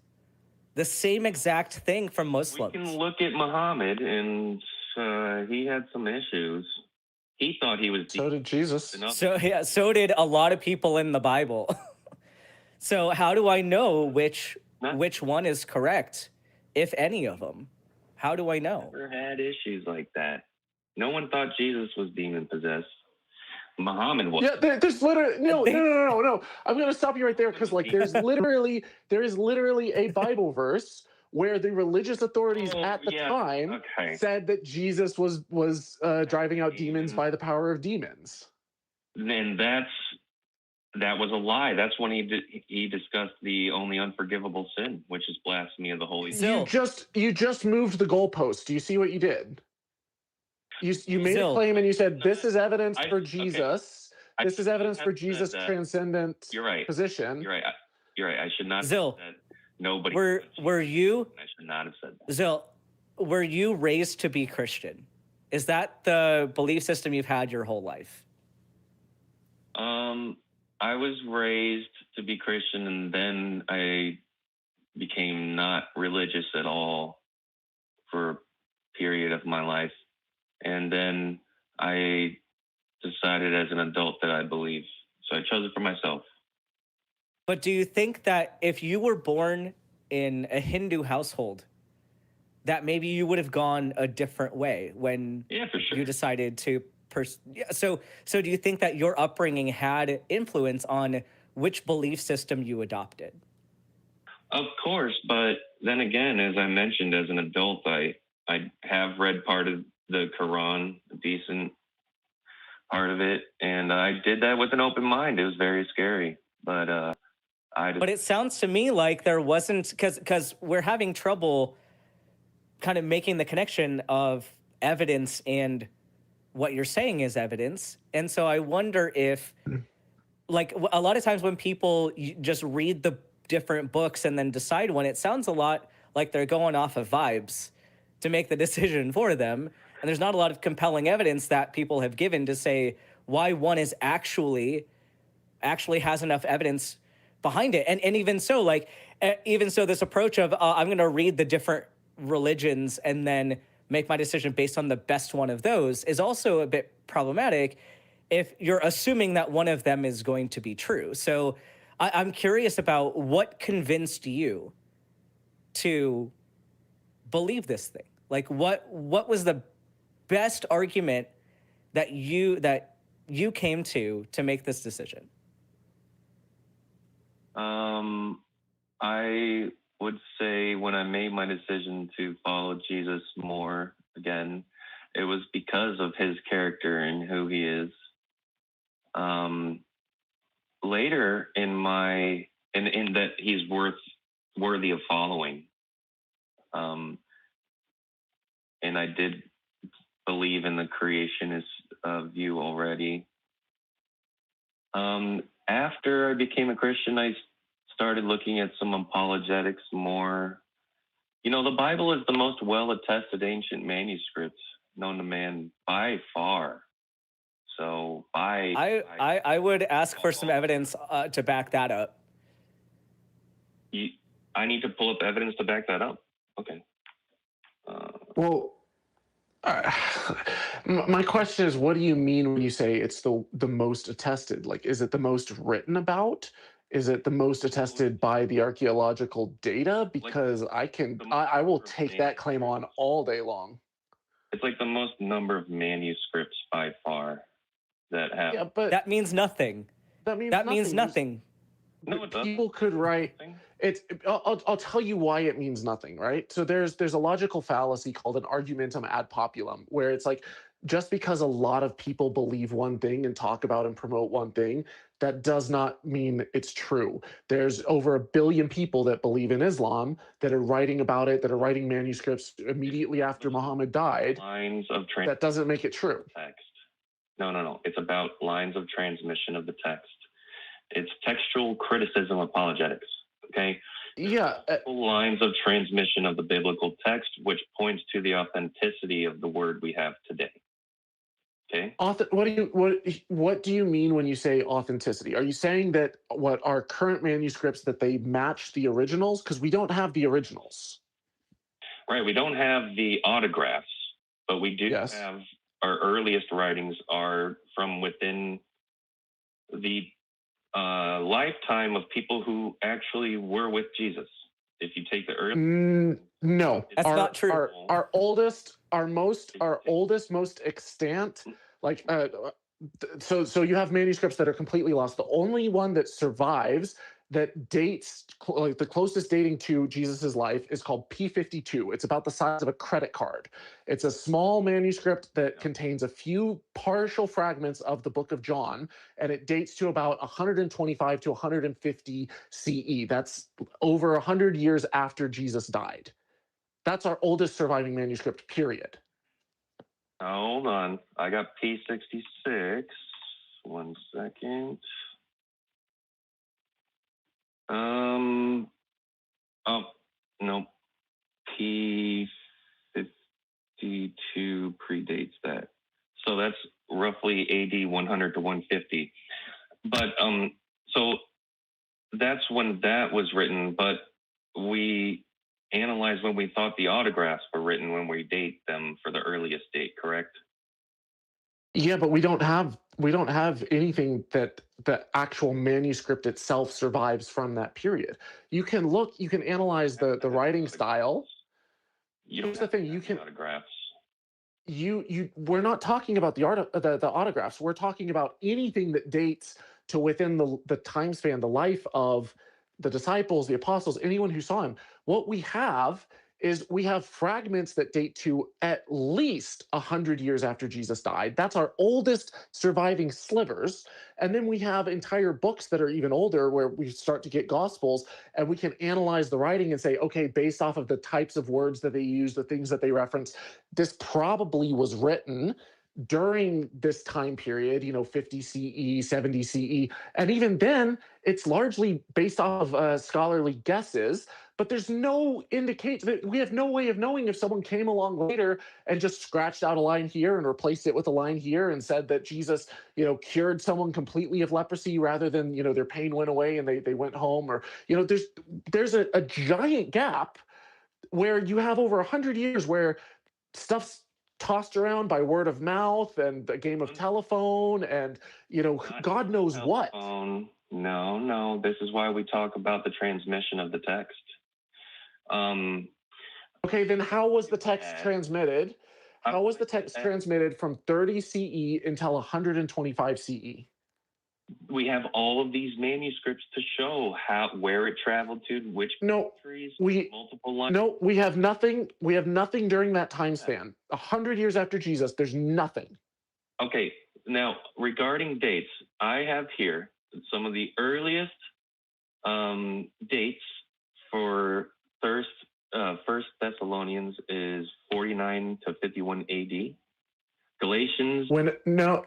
The same exact thing from Muslims. We can look at Muhammad, and he had some issues. He thought he was. So did Jesus. So yeah, so did a lot of people in the Bible. So how do I know which one is correct, if any of them? How do I know? Never had issues like that. No one thought Jesus was demon possessed. Muhammad was. Yeah, there's literally no. I'm gonna stop you right there because like there is literally a Bible verse where the religious authorities at the time said that Jesus was driving out demons by the power of demons. And that was a lie. That's when he discussed the only unforgivable sin, which is blasphemy of the Holy Spirit. You just moved the goalpost. Do you see what you did? You made a claim and you said this is evidence for Jesus. Okay. This is evidence for Jesus' transcendent position. You're right. I should not Zil, have said that. Nobody. Were you? I should not have said that. Zil, were you raised to be Christian? Is that the belief system you've had your whole life? I was raised to be Christian, and then I became not religious at all for a period of my life. And then I decided as an adult that I believe. So I chose it for myself. But do you think that if you were born in a Hindu household, that maybe you would have gone a different way when for sure. you decided to so do you think that your upbringing had influence on which belief system you adopted? Of course, but then again, as I mentioned, as an adult, I have read part of the Quran, a decent part of it, and I did that with an open mind. It was very scary, but But it sounds to me like there wasn't, because we're having trouble kind of making the connection of evidence and what you're saying is evidence. And so I wonder if, like, a lot of times when people just read the different books and then decide one, it sounds a lot like they're going off of vibes to make the decision for them. And there's not a lot of compelling evidence that people have given to say why one is actually has enough evidence behind it. And even so, like, even so, this approach of I'm going to read the different religions and then make my decision based on the best one of those is also a bit problematic if you're assuming that one of them is going to be true. So I'm curious about what convinced you to believe this thing. Like, what was the best argument that you came to make this decision? I would say when I made my decision to follow Jesus more again, it was because of his character and who he is. Later in that he's worthy of following. And I did believe in the creationist view already. After I became a Christian, I started looking at some apologetics more. You know, the Bible is the most well-attested ancient manuscript known to man by far. So I would ask for some evidence to back that up. I need to pull up evidence to back that up. Okay. Well, my question is, what do you mean when you say it's the most attested? Like, is it the most written about? Is it the most attested by the archaeological data? Because I will take that claim on all day long. It's like the most number of manuscripts by far that have. Yeah, but that means nothing. That means nothing. No, it doesn't. People could write. I'll tell you why it means nothing, right? So there's a logical fallacy called an argumentum ad populum, where it's like, just because a lot of people believe one thing and talk about and promote one thing, that does not mean it's true. There's over 1 billion people that believe in Islam that are writing about it, that are writing manuscripts immediately after Muhammad died. Lines of That doesn't make it true. text. No. It's about lines of transmission of the text. It's textual criticism apologetics. Okay. Yeah. Lines of transmission of the biblical text, which points to the authenticity of the word we have today. Okay. What do you mean when you say authenticity? Are you saying that what our current manuscripts, that they match the originals? Because we don't have the originals. Right. We don't have the autographs, but we do have our earliest writings are from within the lifetime of people who actually were with Jesus. If you take the early, no, that's not true. Our oldest, most extant, like so you have manuscripts that are completely lost. The only one that survives that dates, like the closest dating to Jesus's life, is called P52. It's about the size of a credit card. It's a small manuscript that contains a few partial fragments of the book of John, and it dates to about 125 to 150 CE. That's over 100 years after Jesus died. That's our oldest surviving manuscript, period. Hold on. I got P66. 1 second. Oh, no. P52 predates that. So that's roughly AD 100 to 150. But, so that's when that was written, but we analyzed when we thought the autographs were written when we date them for the earliest date, correct? Yeah, but we don't have anything that the actual manuscript itself survives from that period. You can analyze the writing style. Here's the thing: you can autographs. We're not talking about the autographs. We're talking about anything that dates to within the time span, the life of the disciples, the apostles, anyone who saw him. What we have is we have fragments that date to at least 100 years after Jesus died. That's our oldest surviving slivers. And then we have entire books that are even older where we start to get gospels, and we can analyze the writing and say, okay, based off of the types of words that they use, the things that they reference, this probably was written during this time period, 50 CE, 70 CE. And even then, it's largely based off of scholarly guesses, but there's no indication. We have no way of knowing if someone came along later and just scratched out a line here and replaced it with a line here and said that Jesus, cured someone completely of leprosy rather than, their pain went away and they went home. Or, there's a giant gap where you have over 100 years where stuff's tossed around by word of mouth and a game of telephone and, God knows what. No. This is why we talk about the transmission of the text. Okay, then how was the text transmitted? How was the text transmitted from 30 CE until 125 CE? We have all of these manuscripts to show where it traveled to, which countries, multiple lines. No, we have nothing. We have nothing during that time span. 100 years after Jesus, there's nothing. Okay, now regarding dates, I have here some of the earliest dates for First Thessalonians is 49 to 51 AD. Galatians. No,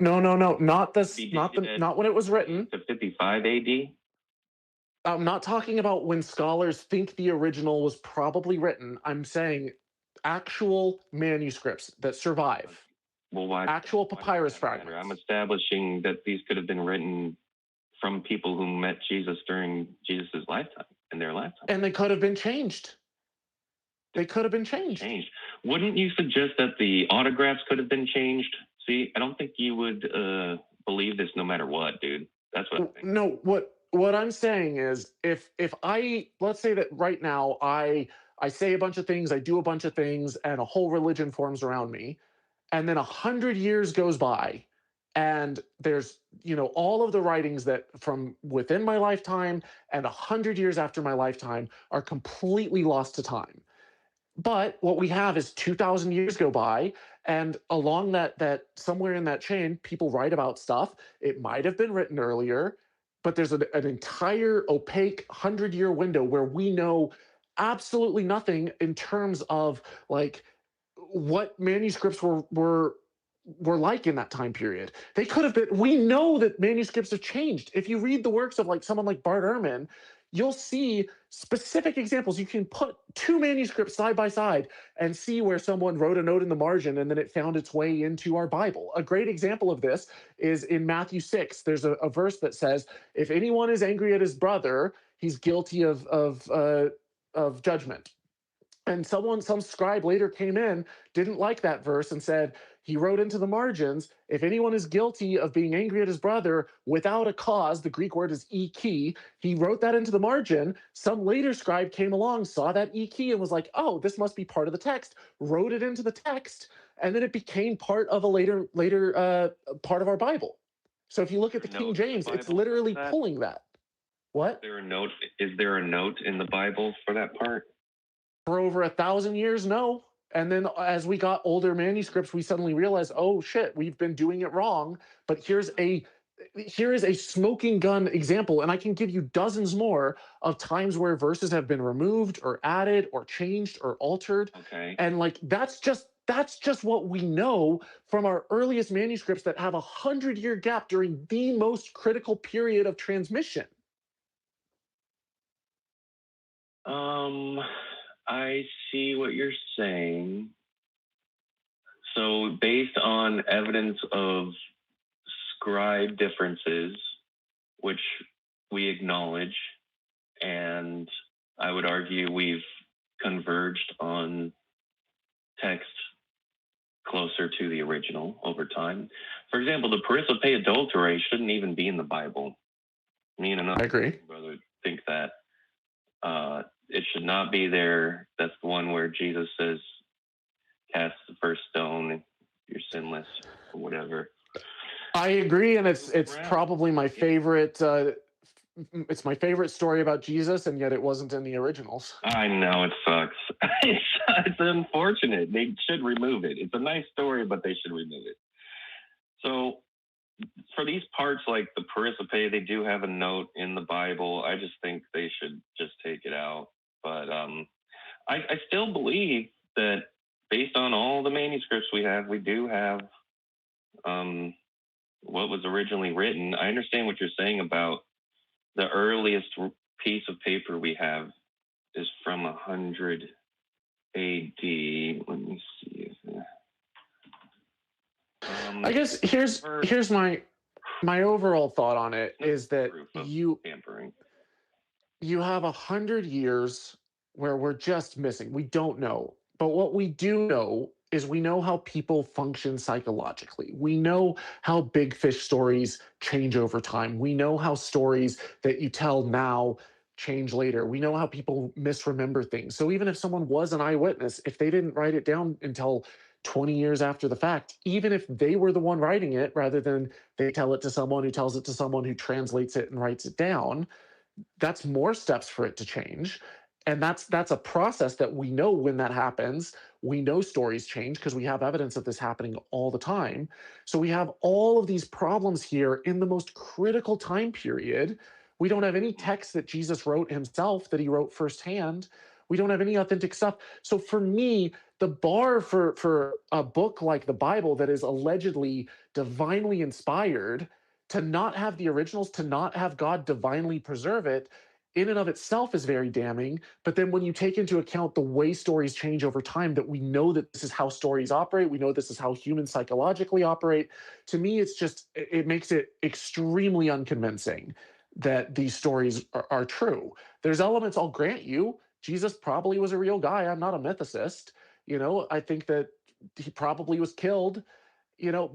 not this, not when it was written. To 55 AD. I'm not talking about when scholars think the original was probably written. I'm saying actual manuscripts that survive. Well, why? Actual papyrus fragments. I'm establishing that these could have been written from people who met Jesus during Jesus's lifetime, in their lifetime. And they could have been changed. They could have been changed. Wouldn't you suggest that the autographs could have been changed? See, I don't think you would believe this no matter what, dude. That's what I think. No, what I'm saying is if I, let's say that right now I say a bunch of things, I do a bunch of things, and a whole religion forms around me, and then 100 years goes by, And there's, all of the writings that from within my lifetime and 100 years after my lifetime are completely lost to time. But what we have is 2,000 years go by, and along that somewhere in that chain, people write about stuff. It might have been written earlier, but there's an entire opaque 100-year window where we know absolutely nothing in terms of like what manuscripts were like in that time period. They could have been. We know that manuscripts have changed. If you read the works of like someone like Bart Ehrman, you'll see specific examples. You can put two manuscripts side by side and see where someone wrote a note in the margin and then it found its way into our Bible. A great example of this is in Matthew 6. There's a verse that says, if anyone is angry at his brother, he's guilty of judgment. And some scribe later came in, didn't like that verse, and said, he wrote into the margins, if anyone is guilty of being angry at his brother without a cause, the Greek word is iki, he wrote that into the margin. Some later scribe came along, saw that iki, and was like, oh, this must be part of the text, wrote it into the text, and then it became part of a later part of our Bible. So if you look at the King James, it's literally pulling that. What? Is there a note in the Bible for that part? For over 1,000 years, no. And then as we got older manuscripts, we suddenly realized, oh shit, we've been doing it wrong. But here is a smoking gun example, and I can give you dozens more of times where verses have been removed or added or changed or altered. Okay. And like that's just what we know from our earliest manuscripts that have 100-year gap during the most critical period of transmission. I see what you're saying. So based on evidence of scribe differences, which we acknowledge, and I would argue we've converged on text closer to the original over time. For example, the Pericope adulterae shouldn't even be in the Bible. Me and another brother think that. It should not be there. That's the one where Jesus says, cast the first stone, you're sinless, or whatever. I agree, and it's probably my favorite. It's my favorite story about Jesus, and yet it wasn't in the originals. I know, it sucks. It's unfortunate. They should remove it. It's a nice story, but they should remove it. So for these parts like the Pericope, they do have a note in the Bible. I just think they should just take it out. But I still believe that based on all the manuscripts we have, we do have what was originally written. I understand what you're saying about the earliest piece of paper we have is from 100 AD. Let me see. I guess here's my overall thought on it is that you have 100 years where we're just missing. We don't know. But what we do know is we know how people function psychologically. We know how big fish stories change over time. We know how stories that you tell now change later. We know how people misremember things. So even if someone was an eyewitness, if they didn't write it down until 20 years after the fact, even if they were the one writing it, rather than they tell it to someone who tells it to someone who translates it and writes it down, that's more steps for it to change. And that's a process that we know when that happens. We know stories change because we have evidence of this happening all the time. So we have all of these problems here in the most critical time period. We don't have any text that Jesus wrote himself, that he wrote firsthand. We don't have any authentic stuff. So for me, the bar for a book like the Bible that is allegedly divinely inspired, to not have the originals, to not have God divinely preserve it, in and of itself is very damning. But then when you take into account the way stories change over time, that we know that this is how stories operate, we know this is how humans psychologically operate, to me, it makes it extremely unconvincing that these stories are true. There's elements I'll grant you. Jesus probably was a real guy. I'm not a mythicist. I think that he probably was killed,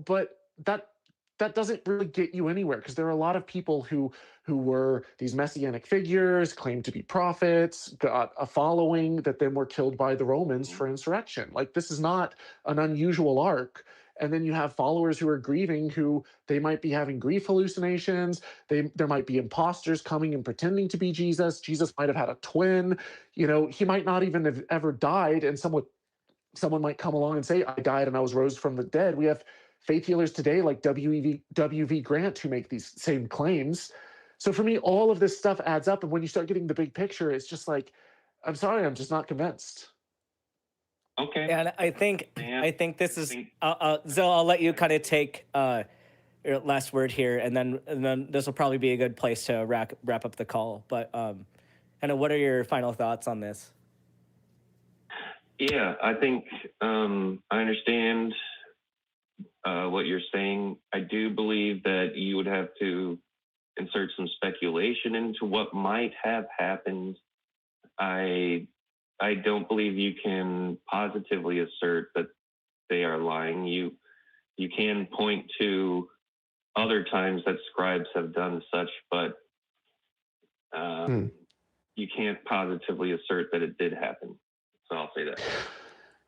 but that doesn't really get you anywhere, because there are a lot of people who were these messianic figures, claimed to be prophets, got a following, that then were killed by the Romans for insurrection. Like, this is not an unusual arc. And then you have followers who are grieving, who they might be having grief hallucinations. There might be imposters coming and pretending to be Jesus. Jesus might have had a twin. He might not even have ever died, and someone might come along and say, I died and I was rose from the dead. We have faith healers today like W.V. Grant who make these same claims. So for me, all of this stuff adds up. And when you start getting the big picture, it's just like, I'm sorry, I'm just not convinced. Okay. And I think this is Zil, I'll let you kind of take your last word here, and then this will probably be a good place to wrap up the call. But kind of what are your final thoughts on this? Yeah, I think I understand what you're saying. I do believe that you would have to insert some speculation into what might have happened. I don't believe you can positively assert that they are lying. You can point to other times that scribes have done such, but you can't positively assert that it did happen. So I'll say that.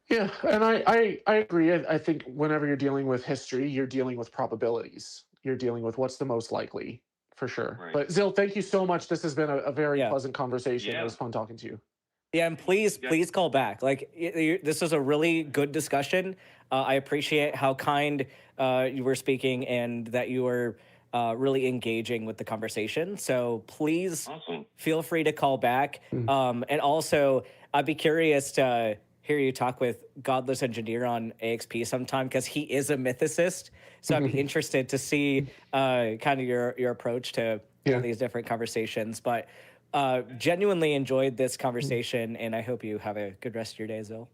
Yeah, and I agree. I think whenever you're dealing with history, you're dealing with probabilities. You're dealing with what's the most likely, for sure. Right. But Zil, thank you so much. This has been a very pleasant conversation. It was fun talking to you. Yeah, and please call back. Like, this was a really good discussion. I appreciate how kind you were speaking and that you were really engaging with the conversation. So please feel free to call back. And also, I'd be curious to hear you talk with Godless Engineer on AXP sometime, because he is a mythicist. So I'd be interested to see kind of your approach to all these different conversations. But genuinely enjoyed this conversation, and I hope you have a good rest of your day, Zil.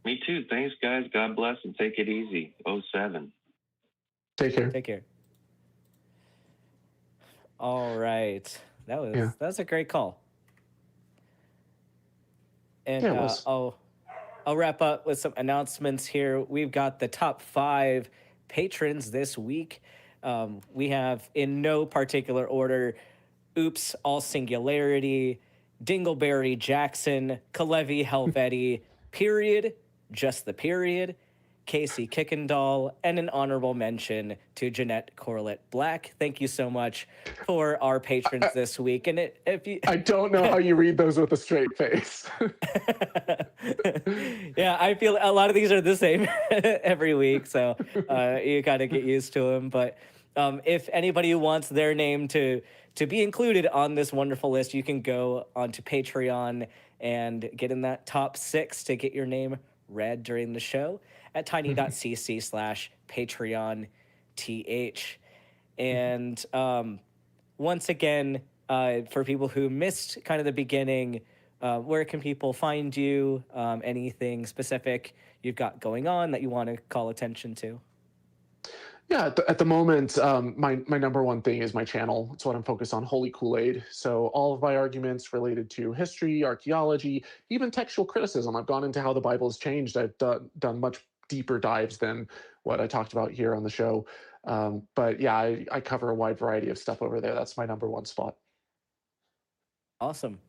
Me too. Thanks, guys. God bless and take it easy. 07. Take care. Take care. All right. That was a great call. And I'll wrap up with some announcements here. We've got the top 5 patrons this week. We have, in no particular order, Oops, all singularity, Dingleberry Jackson, Kalevi Helvetti, period, just the period, Casey Kickendall, and an honorable mention to Jeanette Corlett Black. Thank you so much for our patrons this week. And I don't know how you read those with a straight face. Yeah, I feel a lot of these are the same every week, so you got to get used to them. But if anybody wants their name to be included on this wonderful list, you can go onto Patreon and get in that top 6 to get your name read during the show at tiny.cc/PatreonTH. And once again, for people who missed kind of the beginning, where can people find you? Anything specific you've got going on that you want to call attention to? Yeah, at the moment, my number one thing is my channel. It's what I'm focused on, Holy Kool-Aid. So all of my arguments related to history, archaeology, even textual criticism. I've gone into how the Bible has changed. I've done much deeper dives than what I talked about here on the show. But yeah, I cover a wide variety of stuff over there. That's my number one spot. Awesome.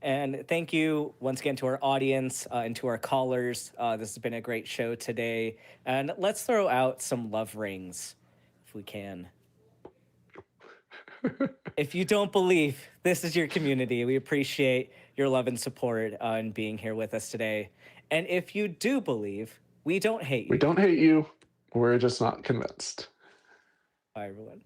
And thank you once again to our audience and to our callers. This has been a great show today. And let's throw out some love rings, if we can. If you don't believe, this is your community. We appreciate your love and support and being here with us today. And if you do believe, we don't hate you. We don't hate you. We're just not convinced. Bye, everyone.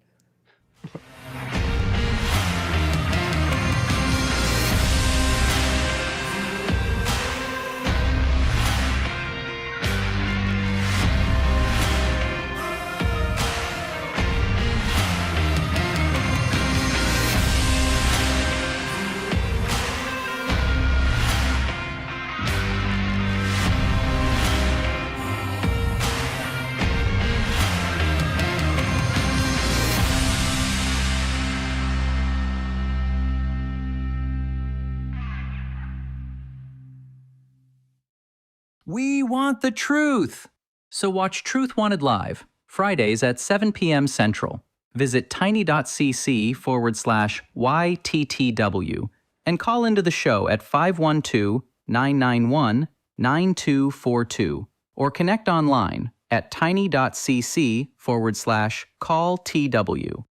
We want the truth! So watch Truth Wanted Live, Fridays at 7 p.m. Central. Visit tiny.cc/YTTW and call into the show at 512-991-9242 or connect online at tiny.cc/call TW.